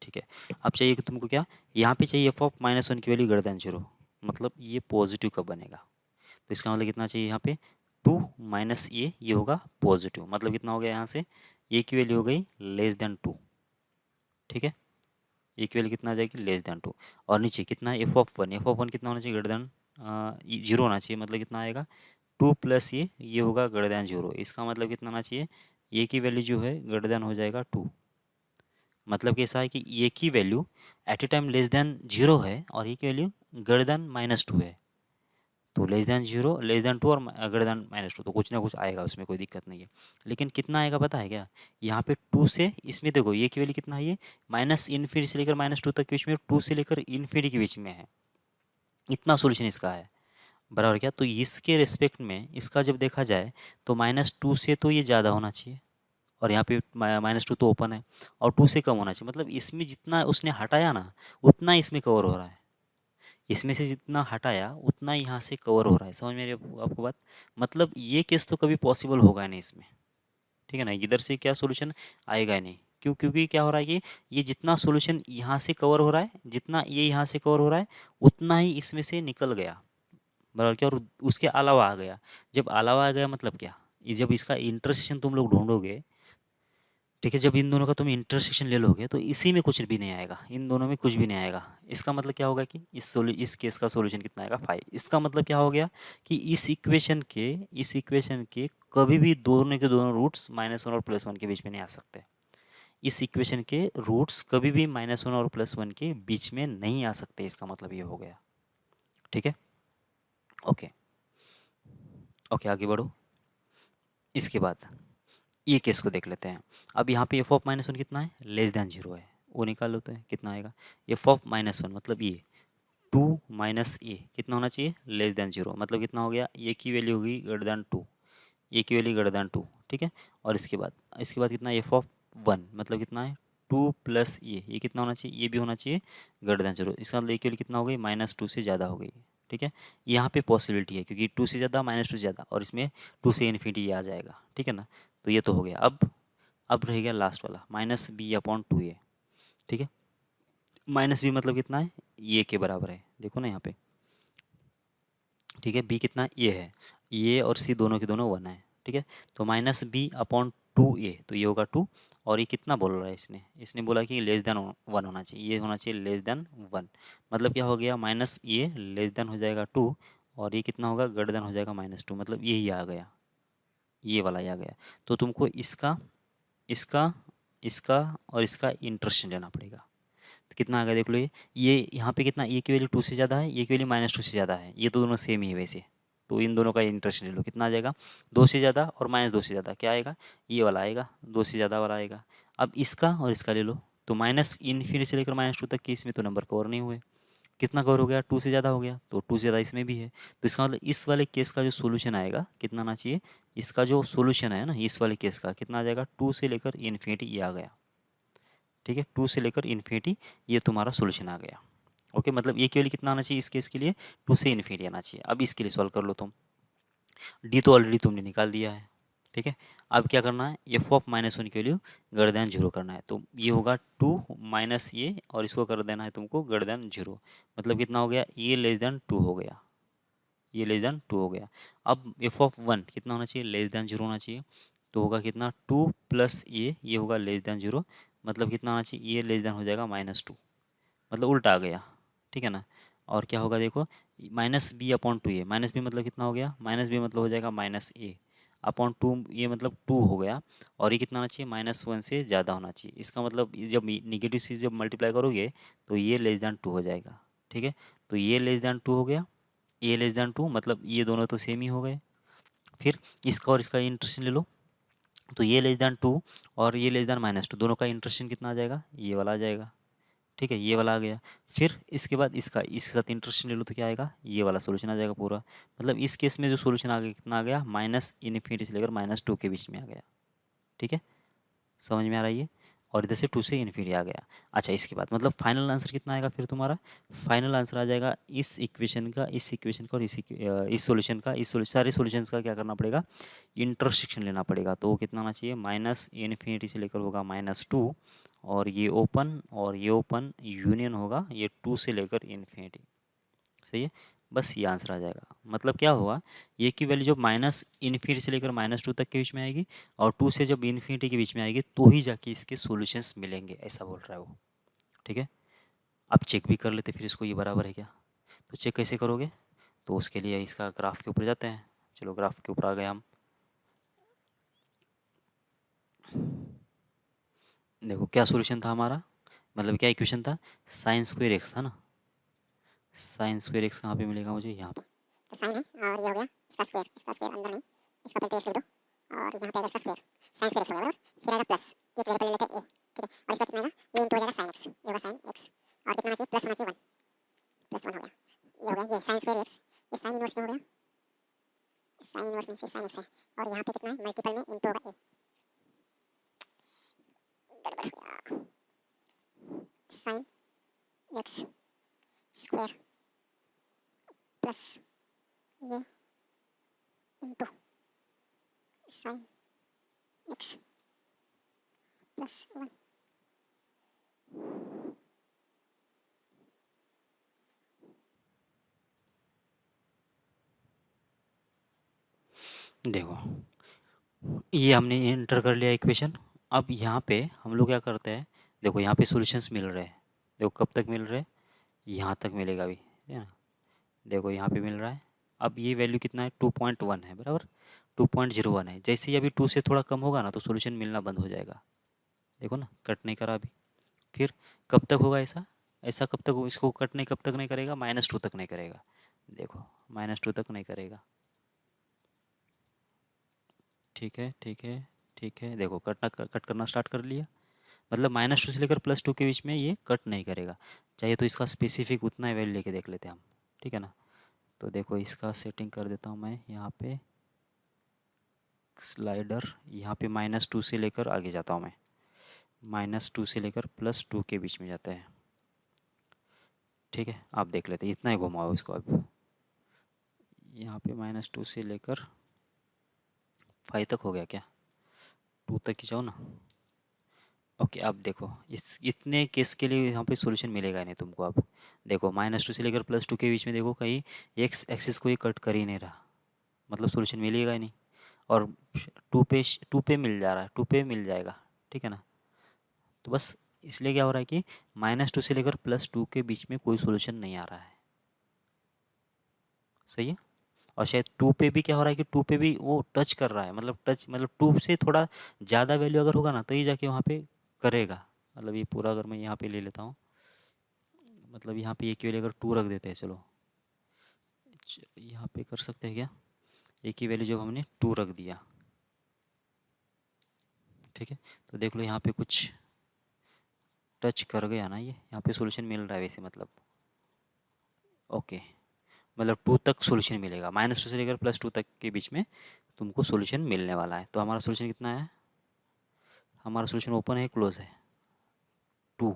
ठीक है, अब चाहिए कि तुमको क्या, यहाँ पे चाहिए f(-1) की वैल्यू ग्रेटर देन 0, मतलब ये पॉजिटिव कब बनेगा, तो इसका मतलब कितना चाहिए यहाँ पे, 2 - a, ये होगा पॉजिटिव, मतलब कितना हो गया, यहाँ से a की वैल्यू हो गई लेस देन 2। ठीक है, a की वैल्यू कितना आ जाएगी, लेस देन 2। और नीचे कितना, f(1) कितना होना चाहिए, ग्रेटर देन जीरो होना चाहिए, मतलब कितना आएगा 2 प्लस ये होगा ग्रेटर देन जीरो। इसका मतलब कितना आना चाहिए, ये की वैल्यू जो है ग्रेटर देन हो जाएगा 2। मतलब कैसा है कि ये की value at a time less than zero है और ये की वैल्यू ग्रेटर देन -2 है। तो less than zero, less than 2 और ग्रेटर देन -2, तो कुछ ना कुछ आएगा, उसमें कोई दिक्कत नहीं है। लेकिन कितना आएगा पता है क्या, यहाँ पे 2 से इसमें देखो ये की वैल्यू कितना है, ये माइनस इन्फिनिटी से लेकर -2 तक के बीच में, 2 से लेकर इन्फिनिटी के बीच में है। इतना सोल्यूशन इसका है, बराबर क्या। तो इसके रिस्पेक्ट में इसका जब देखा जाए तो -2 से तो ये ज़्यादा होना चाहिए, और यहाँ पे -2 तो ओपन है, और 2 से कम होना चाहिए। मतलब इसमें जितना उसने हटाया ना उतना इसमें कवर हो रहा है, इसमें से जितना हटाया उतना यहाँ से कवर हो रहा है। समझ में आ रही है आपको बात। मतलब ये केस तो कभी पॉसिबल होगा नहीं इसमें, ठीक है ना। इधर से क्या सोल्यूशन आएगा ही नहीं, क्यों, क्योंकि क्या हो रहा है कि ये जितना सोल्यूशन यहाँ से कवर हो रहा है, जितना ये यहाँ से कवर हो रहा है, उतना ही इसमें से निकल गया, बराबर क्या। और उसके अलावा आ गया। जब अलावा आ गया मतलब क्या, ये जब इसका इंटरसेक्शन तुम लोग ढूंढोगे, ठीक है, जब इन दोनों का तुम इंटरसेक्शन ले लोगे तो इसी में कुछ भी नहीं आएगा, इन दोनों में कुछ भी नहीं आएगा। इसका मतलब क्या होगा कि इस केस का सॉल्यूशन कितना आएगा 5। इसका मतलब क्या हो गया कि इस इक्वेशन के कभी भी दोनों के दोनों रूट्स -1 और +1 के बीच में नहीं आ सकते। इस इक्वेशन के रूट्स कभी भी -1 और +1 के बीच में नहीं आ सकते, इसका मतलब ये हो गया, ठीक है। ओके ओके, आगे बढ़ो। इसके बाद ये केस को देख लेते हैं। अब यहाँ पे f(-1) कितना है, लेस देन जीरो है, वो निकाल लेते हैं कितना आएगा। f(-1) मतलब ये 2 माइनस ए कितना होना चाहिए, लेस देन जीरो, मतलब कितना हो गया, ये की वैल्यू होगी ग्रेटर देन 2, ये की वैल्यू ग्रेटर देन 2, ठीक है। और इसके बाद कितना f(1) मतलब कितना है 2 प्लस ये कितना होना चाहिए, ये भी होना चाहिए ग्रेटर देन जीरो। इसका मतलब ये की वैल्यू कितना हो गई, -2 से ज़्यादा हो गई, ठीक है। यहाँ पे पॉसिबिलिटी है क्योंकि 2 से ज़्यादा -2 से ज़्यादा, और इसमें 2 से इन्फिनिटी आ जाएगा, ठीक है ना। तो ये तो हो गया। अब रह गया लास्ट वाला -b/2a, ठीक है। -b मतलब कितना है, ये के बराबर है, देखो ना यहाँ पे, ठीक है। b कितना ये है, ये और c दोनों के दोनों 1 है, ठीक है। तो -b/2a, तो ये होगा 2, और ये कितना बोल रहा है, इसने बोला कि लेस देन 1 होना चाहिए, ये होना चाहिए लेस देन 1। मतलब क्या हो गया, माइनस ये लेस देन हो जाएगा 2, और ये कितना होगा, ग्रेटर देन हो जाएगा -2, मतलब यही आ गया, ये वाला ही आ गया। तो तुमको इसका इसका इसका और इसका इंटरेक्शन लेना पड़ेगा। तो कितना आ गया देख लो, ये यहाँ पे कितना, ये की वैल्यू 2 से ज़्यादा है, ये की वैल्यू -2 से ज़्यादा है, ये तो दोनों सेम ही है वैसे। तो इन दोनों का इंटरेक्शन ले लो, कितना आ जाएगा, 2 से ज़्यादा और -2 से ज़्यादा क्या आएगा, ये वाला आएगा, 2 से ज़्यादा वाला आएगा। अब इसका और इसका ले लो, तो -∞ से लेकर -2 तक के इसमें तो नंबर कवर नहीं हुए। कितना कवर हो गया, 2 से ज़्यादा हो गया, तो 2 से ज़्यादा इसमें भी है। तो इसका मतलब इस वाले केस का जो सोल्यूशन आएगा कितना आना चाहिए, इसका जो सोल्यूशन है ना इस वाले केस का कितना आ जाएगा, 2 से लेकर इन्फिनिटी ये आ गया, ठीक है। 2 से लेकर इन्फिनिटी ये तुम्हारा सोल्यूशन आ गया। ओके, मतलब ये केवल कितना आना चाहिए इस केस के लिए, 2 से इन्फिनिटी आना चाहिए। अब इसके लिए सॉल्व कर लो तुम, डी तो ऑलरेडी तुमने निकाल दिया है, ठीक है। अब क्या करना है, f(-1) की वैल्यू ग्रेटर देन 0 करना है। तो ये होगा 2 माइनस ये, और इसको कर देना है तुमको ग्रेटर देन 0, मतलब कितना हो गया, ये लेस देन 2 हो गया, ये लेस देन 2 हो गया। अब f(1) कितना होना चाहिए, लेस देन 0 होना चाहिए। तो होगा कितना, 2 प्लस ये होगा लेस देन 0, मतलब कितना होना चाहिए, ये लेस देन हो जाएगा -2, मतलब उल्टा आ गया, ठीक है ना। और क्या होगा देखो, -b/2a, -b मतलब कितना हो गया, -b मतलब हो जाएगा -a/2, ये मतलब 2 हो गया, और ये कितना होना चाहिए, -1 से ज़्यादा होना चाहिए। इसका मतलब ये जब निगेटिव चीज़ जब मल्टीप्लाई करोगे तो ये लेस देन 2 हो जाएगा, ठीक है। तो ये लेस देन 2 हो गया, ये लेस देन 2, मतलब ये दोनों तो सेम ही हो गए। फिर इसका और इसका इंटरेक्शन ले लो, तो ये लेस देन 2 और ये लेस देन -2, दोनों का इंटरेक्शन कितना आ जाएगा, ये वाला आ जाएगा, ठीक है, ये वाला आ गया। फिर इसके बाद इसके साथ इंटरेक्शन ले लो तो क्या आएगा, ये वाला सोल्यूशन आ जाएगा पूरा। मतलब इस केस में जो सोल्यूशन आ गया कितना आ गया, -∞ से लेकर -2 के बीच में आ गया, ठीक है। समझ में आ रहा है ये, और इधर से 2 से इन्फिनिटी आ गया। अच्छा, इसके बाद मतलब फाइनल आंसर कितना आएगा फिर तुम्हारा, फाइनल आंसर आ जाएगा इस इक्वेशन का, और इस सॉल्यूशन का, सारे सॉल्यूशंस का क्या करना पड़ेगा, इंटरसेक्शन लेना पड़ेगा। तो वो कितना आना चाहिए, -∞ से लेकर होगा -2, और ये ओपन यूनियन होगा ये 2 से लेकर इन्फिनिटी, सही है। बस ये आंसर आ जाएगा। मतलब क्या होगा, ये की वैल्यू जब -∞ से लेकर -2 तक के बीच में आएगी, और 2 से जब इन्फिनिटी के बीच में आएगी, तो ही जाके इसके सॉल्यूशंस मिलेंगे, ऐसा बोल रहा है वो, ठीक है। आप चेक भी कर लेते फिर इसको, ये बराबर है क्या, तो चेक कैसे करोगे, तो उसके लिए इसका ग्राफ के ऊपर जाते हैं। चलो ग्राफ के ऊपर आ गए हम। देखो क्या सॉल्यूशन था हमारा, मतलब क्या इक्वेशन था, साइन स्क्वायर एक्स था ना। साइन स्क्वायर एक्स कहाँ पे मिलेगा मुझे, यहाँ पे। तो साइन है और ये हो गया इसका स्क्वायर अंदर नहीं, इसको पहले एक्स लिख दो और यहाँ पे आएगा इसका स्क्वायर, साइन स्क्वायर एक्स हो गया बराबर। फिर आएगा प्लस, एक वेरिएबल ले लेते हैं ए, ठीक है, और इसका कितना आएगा, ये इंटू हो जाएगा साइन एक्स, ये होगा साइन एक्स, और कितना आना चाहिए, प्लस होना चाहिए 1, प्लस 1 हो गया, ये हो गया ये साइन स्क्वायर एक्स, ये साइन इनवर्स क्यों हो गया, साइन इनवर्स नहीं, सिर्फ साइन एक्स है, और यहाँ पे कितना है, मल्टीपल में इंटू होगा ए, गड़बड़ हो गया, साइन एक्स स्क्वायर प्लस ये इंटू साइन एक्स प्लस 1। देखो ये हमने एंटर कर लिया इक्वेशन। अब यहाँ पे हम लोग क्या करते हैं, देखो यहाँ पे सॉल्यूशंस मिल रहे हैं। देखो कब तक मिल रहे हैं, यहाँ तक मिलेगा अभी, है ना। देखो यहाँ पे मिल रहा है। अब ये वैल्यू कितना है, 2.1 है बराबर, 2.01 है। जैसे ही अभी 2 से थोड़ा कम होगा ना तो सॉल्यूशन मिलना बंद हो जाएगा। देखो ना, कट नहीं करा अभी। फिर कब तक होगा ऐसा, ऐसा कब तक हो, इसको कट नहीं कब तक नहीं करेगा, -2 तक नहीं करेगा। देखो -2 तक नहीं करेगा। ठीक है ठीक है ठीक है, देखो कट करना स्टार्ट कर लिया। मतलब -2 से लेकर +2 के बीच में ये कट नहीं करेगा। चाहिए तो इसका स्पेसिफिक उतना ही वैल्यू लेके देख लेते हैं हम, ठीक है ना। तो देखो इसका सेटिंग कर देता हूँ मैं यहाँ पे, स्लाइडर यहाँ पे -2 से लेकर आगे जाता हूँ मैं, -2 से लेकर +2 के बीच में जाता है। ठीक है, आप देख लेते हैं, इतना ही घुमाओ इसको। अब यहाँ पे -2 से लेकर 5 तक हो गया क्या, 2 तक ही जाओ ना। ओके, अब देखो इस इतने केस के लिए यहाँ पे सॉल्यूशन मिलेगा ही नहीं तुमको। अब देखो -2 से लेकर +2 के बीच में देखो कहीं एक्स एक्सिस को ये कट कर ही नहीं रहा, मतलब सॉल्यूशन मिलेगा ही नहीं। और 2 पे मिल जा रहा है, 2 पे मिल जाएगा, ठीक है ना। तो बस इसलिए क्या हो रहा है कि -2 से लेकर +2 के बीच में कोई सॉल्यूशन नहीं आ रहा है। सही है। और शायद 2 पे भी क्या हो रहा है कि 2 पे भी वो टच कर रहा है, मतलब टच मतलब 2 से थोड़ा ज़्यादा वैल्यू अगर होगा ना तो ही जाके वहाँ पे करेगा। मतलब ये पूरा अगर मैं यहाँ पे ले लेता हूँ, मतलब यहाँ पे एक की वैल्यू अगर 2 रख देते हैं, चलो यहाँ पे कर सकते हैं क्या, एक की वैल्यू जब हमने 2 रख दिया, ठीक है, तो देख लो यहाँ पे कुछ टच कर गया ना, ये यहाँ पे सॉल्यूशन मिल रहा है वैसे, मतलब ओके, मतलब 2 तक सॉल्यूशन मिलेगा। -2 से लेकर +2 तक के बीच में तुमको सॉल्यूशन मिलने वाला है। तो हमारा सॉल्यूशन कितना है, हमारा सॉल्यूशन ओपन है क्लोज है, 2।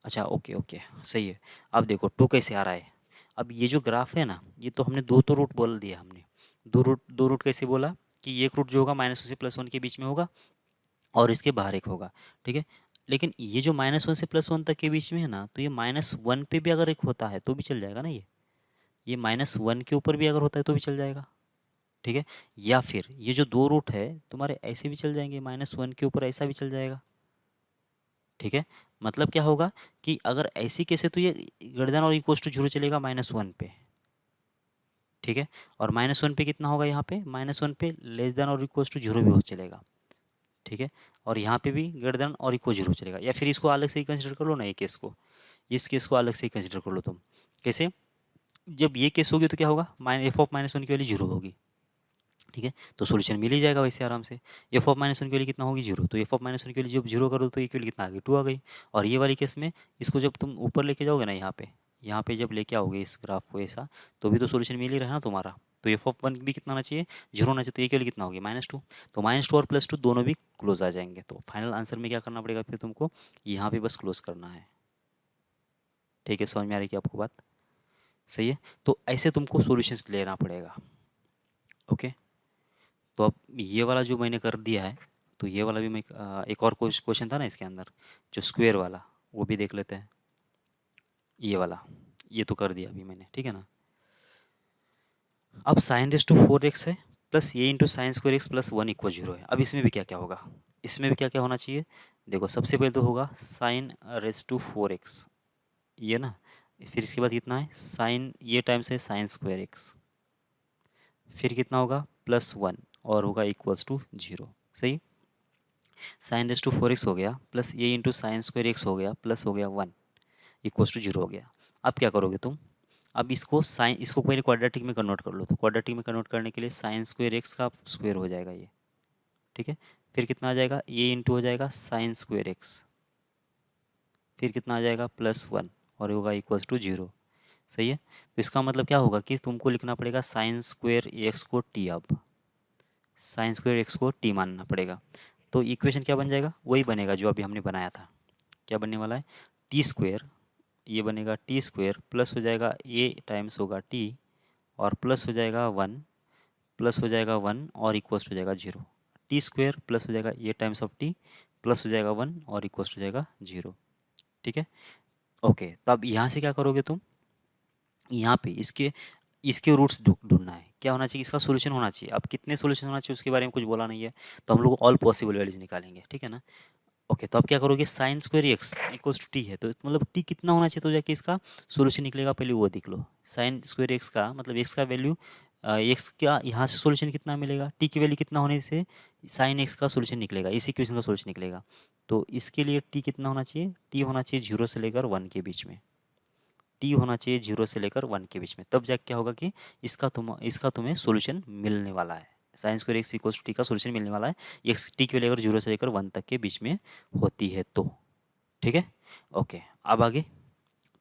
अच्छा ओके ओके, सही है। अब देखो 2 कैसे आ रहा है। अब ये जो ग्राफ है ना, ये तो हमने दो तो रूट बोल दिया हमने। दो रूट कैसे बोला कि एक रूट जो होगा -2 से +1 के बीच में होगा और इसके बाहर एक होगा, ठीक है। लेकिन ये जो -1 से +1 तक के बीच में है ना, तो ये -1 पे भी अगर एक होता है तो भी चल जाएगा ना। ये -1 के ऊपर भी अगर होता है तो भी चल जाएगा, ठीक है। या फिर ये जो दो रूट है तुम्हारे ऐसे भी चल जाएंगे, -1 के ऊपर ऐसा भी चल जाएगा, ठीक है। मतलब क्या होगा कि अगर ऐसी केस है तो ये ग्रेटर और इक्वल टू 0 चलेगा -1 पे, ठीक है। और -1 पे कितना होगा, यहाँ पे -1 पे लेस देन और इक्वल टू 0 भी हो चलेगा, ठीक है। और यहाँ पे भी ग्रेटर देन और इक्वल 0 चलेगा। या फिर इसको अलग से ही कंसिडर कर लो ना, ये केस को, इस केस को अलग से ही कंसिडर कर लो तुम। कैसे, जब ये केस होगी तो क्या होगा, f(-1) की वैल्यू 0 होगी, ठीक है। तो सॉल्यूशन मिल ही जाएगा वैसे आराम से। f(-1) की वैल्यू कितना होगी, 0। तो f(-1) की वैल्यू जब 0 करो तो ये वैल्यू कितना आ गई, 2 आ गई। और ये वाली केस में इसको जब तुम ऊपर लेके जाओगे ना, यहाँ पे जब लेके आओगे इस ग्राफ को ऐसा, तो भी तो सॉल्यूशन मिल ही रहा है ना तुम्हारा। तो f(1) भी कितना आना चाहिए, 0 होना चाहिए। तो ये वैल्यू कितना होगी, -2। तो -2 और +2 दोनों भी क्लोज आ जाएंगे। तो फाइनल आंसर में क्या करना पड़ेगा फिर तुमको, यहाँ पे बस क्लोज करना है, ठीक है। समझ में आ रही है कि आपको बात, सही है। तो ऐसे तुमको सॉल्यूशंस लेना पड़ेगा, ओके। तो अब ये वाला जो मैंने कर दिया है, तो ये वाला भी मैं एक और क्वेश्चन था ना इसके अंदर, जो स्क्वायर वाला, वो भी देख लेते हैं। ये वाला, ये तो कर दिया अभी मैंने, ठीक है ना। अब sin⁴x है प्लस ये इंटू sin²x+1 = 0 है। अब इसमें भी क्या क्या होगा, इसमें भी क्या क्या होना चाहिए। देखो सबसे पहले तो होगा sin⁴x, ये ना, फिर इसके बाद कितना है साइन, ये टाइम्स है साइन स्क्वायर एक्स, फिर कितना होगा +1 और होगा इक्वल्स टू 0। सही, साइन रेस टू 4x हो गया प्लस ये इंटू साइन स्क्वायर एक्स हो गया प्लस हो गया 1 इक्वल्स टू 0 हो गया। अब क्या करोगे तुम, अब इसको साइन, इसको पहले क्वाड्रेटिक में कन्वर्ट कर लो। तो क्वाड्रेटिक में कन्वर्ट करने के लिए साइन स्क्वायर एक्स का स्क्वायर हो जाएगा ये, ठीक है। फिर कितना आ जाएगा, ये इंटू हो जाएगा साइन स्क्वायर एक्स, फिर कितना आ जाएगा +1 और होगा इक्वल्स टू 0। सही है, तो इसका मतलब क्या होगा कि तुमको लिखना पड़ेगा साइन स्क्वायर एक्स को टी, अब साइन स्क्वायर एक्स को टी मानना पड़ेगा। तो इक्वेशन क्या बन जाएगा, वही बनेगा जो अभी हमने बनाया था। क्या बनने वाला है, टी स्क्वायर, ये बनेगा टी स्क्वायर प्लस हो जाएगा ए टाइम्स होगा टी और प्लस हो जाएगा 1, प्लस हो जाएगा 1 और इक्वल्स हो जाएगा 0। टी स्क्वायर प्लस हो जाएगा ए टाइम्स ऑफ टी प्लस हो जाएगा 1 और इक्वल्स हो जाएगा 0। ठीक है, ओके। तो अब यहाँ से क्या करोगे तुम, यहाँ पे इसके इसके रूट्स ढूंढना है। क्या होना चाहिए, इसका सोल्यूशन होना चाहिए। अब कितने सोल्यूशन होना चाहिए उसके बारे में कुछ बोला नहीं है, तो हम लोग ऑल पॉसिबल वैल्यूज निकालेंगे, ठीक है ना। ओके, तो अब क्या करोगे, sine square x equals to t है, तो मतलब टी कितना होना चाहिए तो जाके इसका सोल्यूशन निकलेगा, पहले वो देख लो। साइन स्क्वायर एक्स का मतलब एक्स का वैल्यू, एक्स का यहाँ से सोल्यूशन कितना मिलेगा, टी की वैल्यू कितना होने से साइन एक्स का सोल्यूशन निकलेगा, इस इक्वेशन का सोल्यूशन निकलेगा। तो इसके लिए टी कितना होना चाहिए, टी होना चाहिए 0 से लेकर 1 के बीच में, टी होना चाहिए 0 से लेकर 1 के बीच में। तब जाके क्या होगा कि इसका तुम्हें सोल्यूशन मिलने वाला है। Sine square x equals to t का सोल्यूशन मिलने वाला है, एक्स टी की वैल्यू अगर 0 से लेकर 1 तक के बीच में होती है तो, ठीक है। ओके, अब आगे,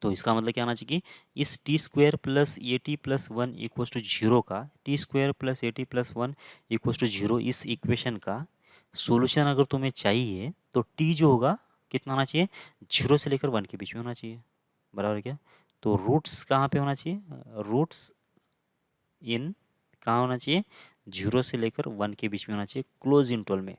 तो इसका मतलब क्या आना चाहिए कि इस t square plus a t plus 1 equals to 0 का, t square plus a t plus 1 equals to 0, इस इक्वेशन का सोल्यूशन अगर तुम्हें चाहिए तो टी जो होगा कितना होना चाहिए, 0 से लेकर 1 के बीच में होना चाहिए, बराबर क्या। तो रूट्स कहाँ पे होना चाहिए, रूट्स इन कहाँ होना चाहिए, 0 से लेकर 1 के बीच में होना चाहिए, क्लोज इंटरवल में,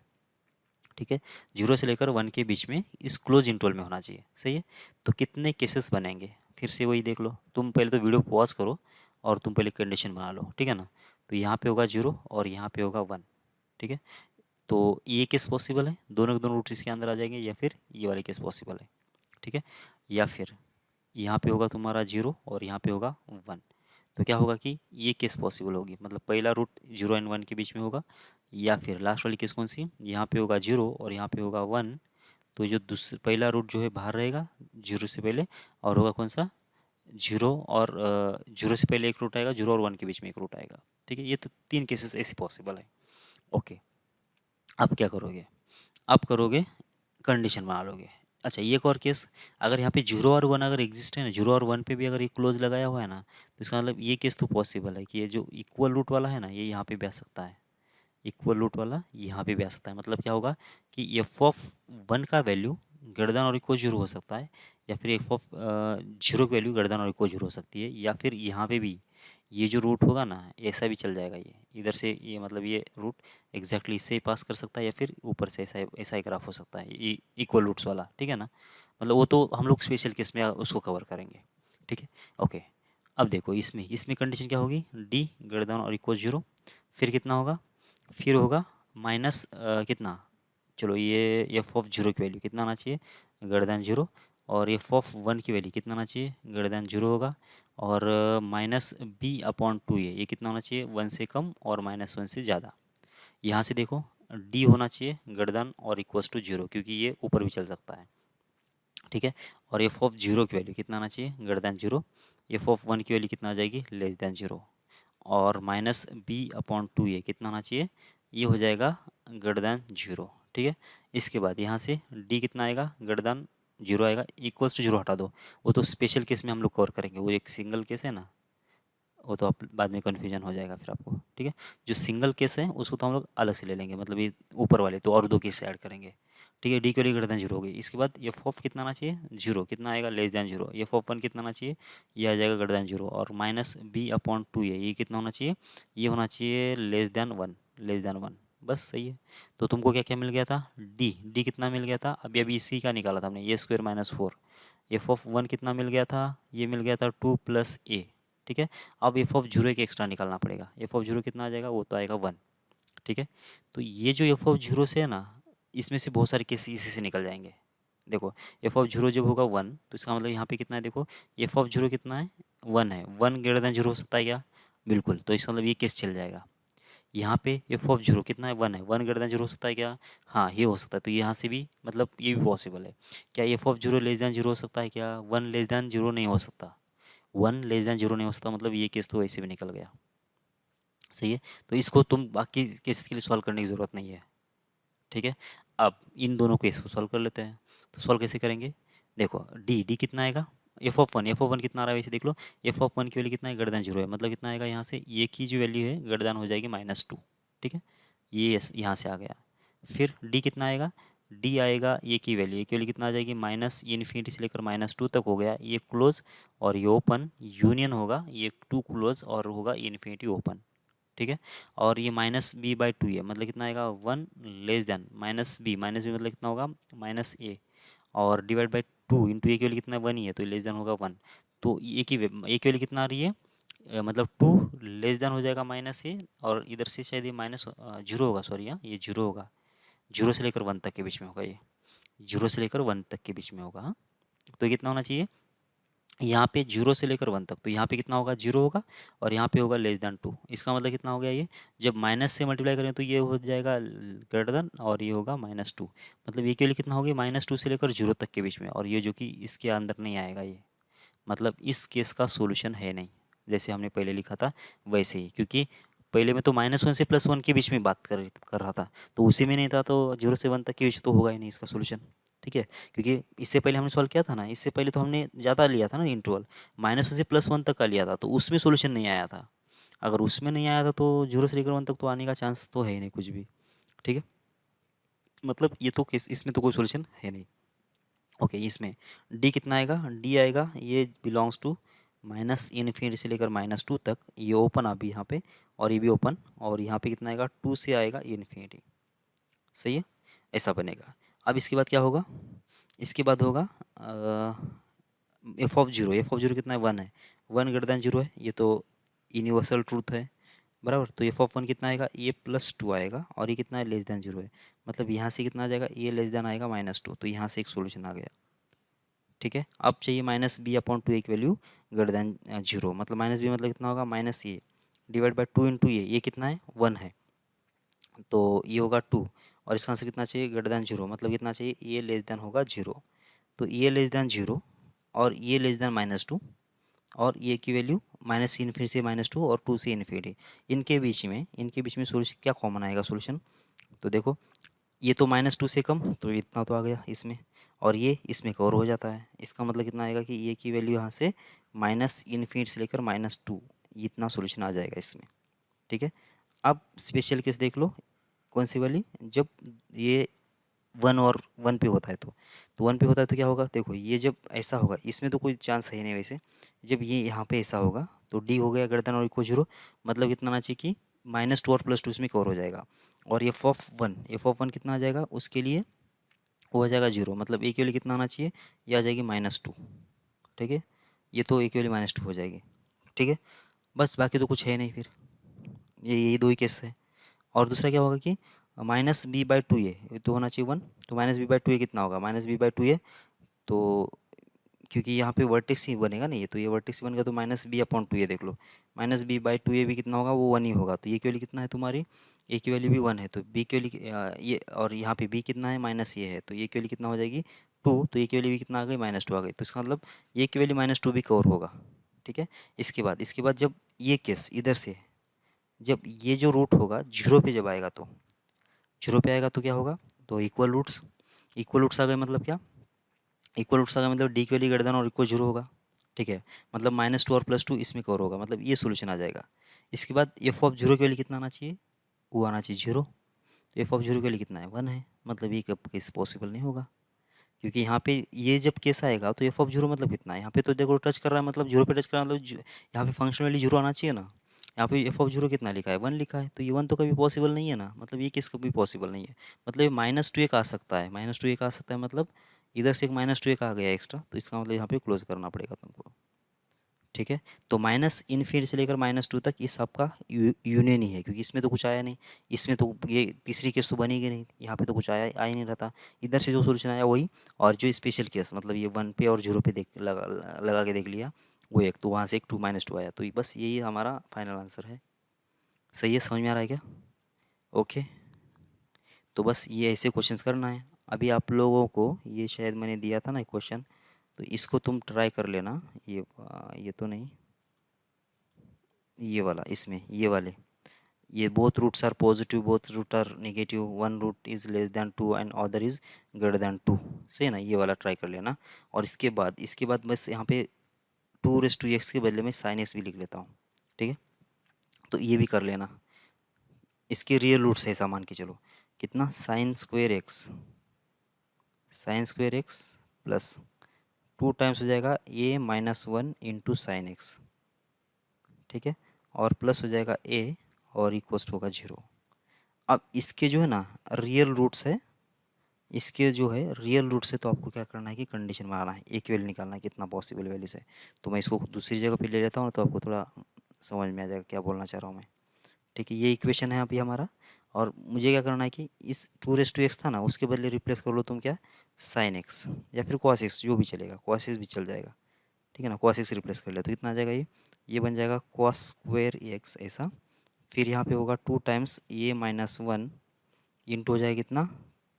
ठीक है। 0 से लेकर 1 के बीच में इस क्लोज इंटरवल में होना चाहिए। सही है, तो कितने केसेस बनेंगे फिर से वही देख लो तुम, पहले तो वीडियो पॉज करो और तुम पहले कंडीशन बना लो, ठीक है ना। तो यहाँ पे होगा 0 और यहाँ पे होगा 1, ठीक है। तो ये केस पॉसिबल है, दोनों के दोनों रूट इसके अंदर आ जाएंगे, या फिर ये वाले केस पॉसिबल है, ठीक है। या फिर यहाँ पे होगा तुम्हारा 0 और यहाँ पे होगा 1। तो क्या होगा कि ये केस पॉसिबल होगी, मतलब पहला रूट 0 एंड 1 के बीच में होगा, या फिर लास्ट वाली केस कौन सी, यहाँ पे होगा 0 और यहाँ पे होगा 1। तो जो दूसरा पहला रूट जो है बाहर रहेगा 0 से पहले, और होगा कौन सा, 0 और 0 से पहले एक रूट आएगा, 0 और 1 के बीच में एक रूट आएगा, ठीक है। ये तो 3 केसेस ऐसे पॉसिबल है। ओके, अब क्या करोगे, अब करोगे कंडीशन बना लोगे। अच्छा, ये एक और केस, अगर यहाँ पे 0 और 1 अगर एग्जिस्ट है ना, 0 और 1 पे भी अगर ये क्लोज लगाया हुआ है ना, तो इसका मतलब ये केस तो पॉसिबल है कि ये जो इक्वल रूट वाला है ना, ये यहाँ पे भी आ सकता है, इक्वल रूट वाला यहाँ पे भी आ सकता है। मतलब क्या होगा कि एफ ऑफ 1 का वैल्यू ग्रेटर देन और इक्वल 0 हो सकता है, या फिर एफ ऑफ 0 की वैल्यू ग्रेटर देन और इक्वल 0 हो सकती है, या फिर यहाँ पे भी ये जो रूट होगा ना ऐसा भी चल जाएगा, ये इधर से ये मतलब ये रूट एग्जैक्टली इससे ही पास कर सकता है, या फिर ऊपर से ऐसा ही ग्राफ हो सकता है इक्वल रूट्स वाला, ठीक है ना। मतलब वो तो हम लोग स्पेशल केस में उसको कवर करेंगे, ठीक है। ओके, अब देखो इसमें इसमें कंडीशन क्या होगी, डी ग्रेटर देन और इक्वल 0, फिर कितना होगा, फिर होगा माइनस कितना, चलो ये एफ ऑफ 0 की वैल्यू कितना आना चाहिए, ग्रेटर देन 0, और एफ ऑफ 1 की वैल्यू कितना आना चाहिए, ग्रेटर देन 0 होगा, और माइनस बी अपॉन 2 ये कितना होना चाहिए, 1 से कम और -1 से ज़्यादा। यहाँ से देखो डी होना चाहिए ग्रेटर देन और इक्वल्स टू 0, क्योंकि ये ऊपर भी चल सकता है, ठीक है। और एफ ऑफ 0 की वैल्यू कितना आना चाहिए, ग्रेटर देन 0, एफ ऑफ 1 की वैल्यू कितना आ जाएगी, लेस देन 0, और माइनस बी अपॉन 2 ये कितना आना चाहिए, ये हो जाएगा ग्रेटर देन 0, ठीक है। इसके बाद यहाँ से डी कितना आएगा, ग्रेटर देन 0 आएगा, इक्वल्स टू 0 हटा दो, वो तो स्पेशल केस में हम लोग कवर करेंगे, वो एक सिंगल केस है ना, वो तो आप बाद में कन्फ्यूजन हो जाएगा फिर आपको, ठीक है। जो सिंगल केस है उसको तो हम लोग अलग से ले लेंगे, मतलब ये ऊपर वाले तो और 2 केस ऐड करेंगे, ठीक है। डी की वैल्यू ग्रेटर देन 0 होगी। इसके बाद एफ ऑफ कितना आना चाहिए, 0 कितना आएगा, लेस देन 0, एफ ऑफ 1 कितना आना चाहिए, ये आ जाएगा ग्रेटर देन 0, और माइनस बी अपॉन 2 ये कितना होना चाहिए, ये होना चाहिए लेस देन 1, लेस देन 1, बस सही है। तो तुमको क्या क्या मिल गया था, डी डी कितना मिल गया था, अभी अभी इसी का निकाला था हमने, ए स्क्वायर माइनस 4, एफ ऑफ 1 कितना मिल गया था, ये मिल गया था 2 प्लस ए, ठीक है। अब एफ ऑफ 0 एक एक्स्ट्रा निकालना पड़ेगा, एफ ऑफ 0 कितना आ जाएगा, वो तो आएगा 1, ठीक है। तो ये जो एफ ऑफ 0 से है ना, इसमें से बहुत सारे केस इसी से निकल जाएंगे, देखो एफ ऑफ जीरो जब होगा 1 तो इसका मतलब यहाँ पे कितना है, देखो एफ ऑफ जीरो कितना है, 1 है, 1 ग्रेटर देन जीरो हो सकता है क्या, बिल्कुल, तो इसका मतलब ये केस चल जाएगा। यहाँ पे एफ ऑफ जीरो कितना है, 1 है, 1 ग्रेटर देन जीरो हो सकता है क्या, हाँ ये हो सकता है, तो यहाँ से भी मतलब ये भी पॉसिबल है। क्या F of zero less than zero हो सकता है क्या, 1 लेस देन जीरो नहीं हो सकता, 1 लेस देन जीरो नहीं हो सकता, मतलब ये केस तो वैसे भी निकल गया। सही है, तो इसको तुम बाकी केस के लिए सॉल्व करने की ज़रूरत नहीं है। ठीक है, अब इन दोनों केस को सॉल्व कर लेते हैं। तो सॉल्व कैसे करेंगे, देखो डी डी कितना आएगा, एफ ऑफ वन कितना आ रहा है वैसे देख लो, एफ ऑफ वन की वैल्यू कितना है, ग्रेटर देन जीरो है, मतलब कितना आएगा यहाँ से, ये की जो वैल्यू है ग्रेटर देन हो जाएगी -2। ठीक है, ये यहाँ से आ गया। फिर डी कितना आएगा, डी आएगा ये की वैल्यू कितना आ जाएगी, माइनस इन्फिनिटी से लेकर -2 तक हो गया, ये क्लोज और ये ओपन, यूनियन होगा ये 2 क्लोज और होगा इन्फिनिटी ओपन। ठीक है, और ये -b/2 है, मतलब कितना आएगा, 1 लेस देन -b मतलब कितना होगा, -a, और डिवाइड बाई 2 इंटू ए की वैल्यू कितना 1 ही है, तो लेस देन होगा 1। तो ए की वैल्यू कितना आ रही है, मतलब 2 लेस देन हो जाएगा -a, और इधर से शायद ये माइनस जीरो होगा, सॉरी हाँ ये जीरो होगा, जीरो से लेकर 1 तक के बीच में होगा, ये जीरो से लेकर 1 तक के बीच में होगा। हाँ, तो ये कितना होना चाहिए, यहाँ पे जीरो से लेकर 1 तक, तो यहाँ पे कितना होगा, जीरो होगा, और यहाँ पे होगा लेस देन 2। इसका मतलब कितना हो गया, ये जब माइनस से मल्टीप्लाई करें तो ये हो जाएगा ग्रेटर देन, और ये होगा -2, मतलब ये के लिए कितना होगी, -2 से लेकर जीरो तक के बीच में, और ये जो कि इसके अंदर नहीं आएगा, ये मतलब इस केस का सोल्यूशन है नहीं, जैसे हमने पहले लिखा था वैसे ही, क्योंकि पहले में तो -1 से +1 के बीच में बात कर रहा था, तो उसी में नहीं था, तो 0 से 1 तक के बीच तो होगा ही नहीं इसका सोल्यूशन। ठीक है, क्योंकि इससे पहले हमने सॉल्व किया था ना, इससे पहले तो हमने ज़्यादा लिया था ना इंटरवल, -1 से +1 तक का लिया था, तो उसमें सोल्यूशन नहीं आया था। अगर उसमें नहीं आया था तो 0 से लेकर 1 तक तो आने का चांस तो है ही नहीं कुछ भी। ठीक है, मतलब ये तो केस, इसमें तो कोई सोल्यूशन है नहीं। ओके, इसमें डी कितना आएगा, डी आएगा ये बिलोंग्स टू माइनस इन्फिनिटी से लेकर -2 तक, ये ओपन अभी यहाँ पे, और ये भी ओपन, और यहाँ पे कितना आएगा, 2 से आएगा इन्फिनिटी। सही है, ऐसा बनेगा। अब इसके बाद क्या होगा, इसके बाद होगा एफ ऑफ जीरो कितना है, 1 है, 1 ग्रेटर देन जीरो है, ये तो यूनिवर्सल ट्रूथ है, बराबर। तो एफ ऑफ 1 कितना आएगा, ये +2 आएगा, और ये कितना है, लेस देन जीरो है, मतलब यहाँ से कितना आ जाएगा, ये लेस देन आएगा -2, तो यहाँ से एक सोल्यूशन आ गया। ठीक है, अब चाहिए -b/2 एक वैल्यू ग्रेटर देन जीरो, मतलब -b मतलब कितना होगा, -a डिवाइड बाई 2 इंटू ये कितना है, 1 है, तो ये होगा 2, और इसका आंसर कितना चाहिए, ग्रेटर देन जीरो, मतलब कितना चाहिए, ये लेस देन होगा जीरो, तो ये लेस देन जीरो, और ये लेस देन -2, और ये की वैल्यू माइनस इन्फिनिटी से -2 और 2 से इन्फिनिटी, इनके बीच में सोल्यूशन क्या कॉमन आएगा सोल्यूशन, तो देखो ये तो -2 से कम, तो इतना तो आ गया इसमें, और ये इसमें कवर हो जाता है, इसका मतलब कितना आएगा कि ये की वैल्यू यहाँ से माइनस इन्फिनिटी से लेकर -2, इतना सोल्यूशन आ जाएगा इसमें। ठीक है, अब स्पेशल केस देख लो, कौन सी वाली, जब ये 1 और 1 पे होता है, तो 1 पे होता है तो क्या होगा, देखो ये जब ऐसा होगा, इसमें तो कोई चांस है ही नहीं वैसे, जब ये यहाँ पे ऐसा होगा तो डी हो गया ग्रेटर देन और इक्वल जीरो, मतलब कितना आना चाहिए कि -2 और +2 इसमें कवर हो जाएगा, और एफ ऑफ वन कितना आ जाएगा, उसके लिए वो आ जाएगा जीरो, मतलब ए की वैल्यू कितना आना चाहिए, ये आ जाएगी -2। ठीक है, ये तो ए की वैल्यू -2 हो जाएगी। ठीक है, बस बाकी तो कुछ है नहीं फिर, ये यही दो ही केस है। और दूसरा क्या होगा कि -b/2 ये तो होना चाहिए 1, तो -b/2 ये कितना होगा, -b/2 ये, तो क्योंकि यहाँ पे वर्टेक्स ही बनेगा ना, ये तो ये वर्टेक्स ही बनेगा, तो -b/2 ये देख लो, -b/2 ये भी कितना होगा, वो 1 ही होगा, तो ये की वैल्यू कितना है तुम्हारी, ए की वैल्यू भी 1 है, तो बी की वैल्यू ये, और यहाँ पे बी कितना है, माइनस ये है, तो ये की वैल्यू कितना हो जाएगी 2, तो ये की वैल्यू भी कितना आ गई, -2 आ गई, तो इसका मतलब ये की वैल्यू -2 भी कवर होगा। ठीक है, इसके बाद जब ये केस इधर से, जब ये जो रूट होगा जीरो पे जब आएगा, तो जीरो पे आएगा तो क्या होगा, तो इक्वल रूट्स आ गए, मतलब क्या, इक्वल रूट्स आ गए मतलब डी की वैल्यू ग्रेटर देन और इक्वल जीरो होगा। ठीक है, मतलब -2 और +2 इसमें कवर होगा, मतलब ये सोल्यूशन आ जाएगा। इसके बाद एफ ऑफ जीरो की वैल्यू कितना आना चाहिए, वो आना चाहिए जीरो, तो एफ ऑफ जीरो की वैल्यू कितना है, 1 है, मतलब ये कब केस पॉसिबल नहीं होगा, क्योंकि यहाँ पे ये जब केस आएगा तो एफ ऑफ जीरो मतलब कितना है, यहाँ पे तो देखो टच कर रहा है, मतलब जीरो पे टच कर रहा है, मतलब यहाँ पे फंक्शन वैल्यू जीरो आना चाहिए ना, यहाँ पे एफ ऑफ जीरो कितना लिखा है, 1 लिखा है, तो ये 1 तो कभी पॉसिबल नहीं है ना, मतलब ये केस कभी पॉसिबल नहीं है, मतलब ये -2 एक आ सकता है, -2 एक आ सकता है, मतलब इधर से एक -2 एक आ गया एक्स्ट्रा, तो इसका मतलब यहाँ पे क्लोज करना पड़ेगा तुमको। ठीक है। तो माइनस इन्फिनिटी से लेकर -2 तक ये सबका यूनियन ही है, क्योंकि इसमें तो कुछ आया नहीं, इसमें तो ये तीसरी केस तो बनेगी नहीं, यहाँ पे तो कुछ आया आ ही नहीं रहता। इधर से जो सोल्यूशन आया वही, और जो स्पेशल केस मतलब ये 1 पे और 0 पे देख लगा के देख लिया वो एक, तो वहाँ से एक 2 -2 आया, तो बस यही हमारा फाइनल आंसर है। सही है, समझ में आ रहा है क्या? ओके, तो बस ये ऐसे क्वेश्चंस करना है। अभी आप लोगों को ये शायद मैंने दिया था ना क्वेश्चन, तो इसको तुम ट्राई कर लेना। ये तो नहीं, ये वाला, इसमें ये वाले, ये both roots are positive, both root are negative, one root is less than 2 and other is greater than 2, सही है ना, ये वाला ट्राई कर लेना। और इसके बाद बस यहाँ पे 2 के बदले में साइन एक्स भी लिख लेता हूँ, ठीक है। तो ये भी कर लेना, इसके रियल रूट्स है ऐसा मान के चलो, कितना, sine square x plus 2 times हो जाएगा a-1 इंटू साइन एक्स, ठीक है, और प्लस हो जाएगा a और इक्वल्स होगा 0। अब इसके जो है ना रियल रूट्स है, इसके जो है रियल रूट से, तो आपको क्या करना है कि कंडीशन बनाना है, एक वैल्यू निकालना है कितना पॉसिबल वैल्यू से। तो मैं इसको दूसरी जगह पे ले लेता हूँ, तो आपको थोड़ा समझ में आ जाएगा क्या बोलना चाह रहा हूँ मैं, ठीक है। ये इक्वेशन है अभी हमारा, और मुझे क्या करना है कि इस 2x था ना, उसके बदले रिप्लेस कर लो तुम क्या, साइन एक्स या फिर कॉस एक्स, जो भी चलेगा, कॉस एक्स भी चल जाएगा, ठीक है ना। कॉस एक्स रिप्लेस कर लिया तो कितना आ जाएगा, ये बन जाएगा कॉस स्क्वेयर एक्स ऐसा। फिर यहाँ पे होगा 2 टाइम्स a-1 इंटू हो जाएगा कितना,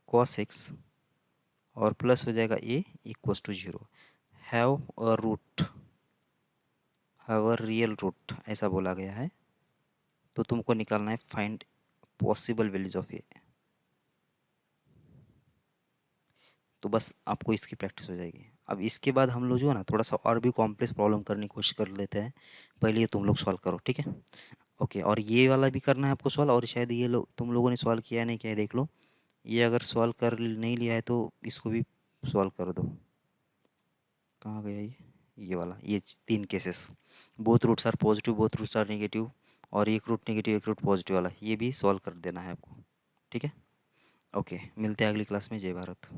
कॉस एक्स, और प्लस हो जाएगा a equals to 0। Have a real root ऐसा बोला गया है, तो तुमको निकालना है find possible values of a. तो बस आपको इसकी प्रैक्टिस हो जाएगी। अब इसके बाद हम लोग जो है ना थोड़ा सा और भी कॉम्प्लेक्स प्रॉब्लम करने की कोशिश कर लेते हैं। पहले ये तुम लोग सॉल्व करो, ठीक है। ओके, और ये वाला भी करना है आपको सॉल्व, और शायद ये लोग तुम लोगों ने सॉल्व किया नहीं किया है देख लो। ये अगर सॉल्व कर नहीं लिया है तो इसको भी सॉल्व कर दो। कहाँ गया ये वाला, ये 3 cases, both roots are positive, both roots are negative, और एक रूट नेगेटिव एक रूट पॉजिटिव वाला, ये भी सॉल्व कर देना है आपको, ठीक है। ओके, मिलते हैं अगली क्लास में। जय भारत।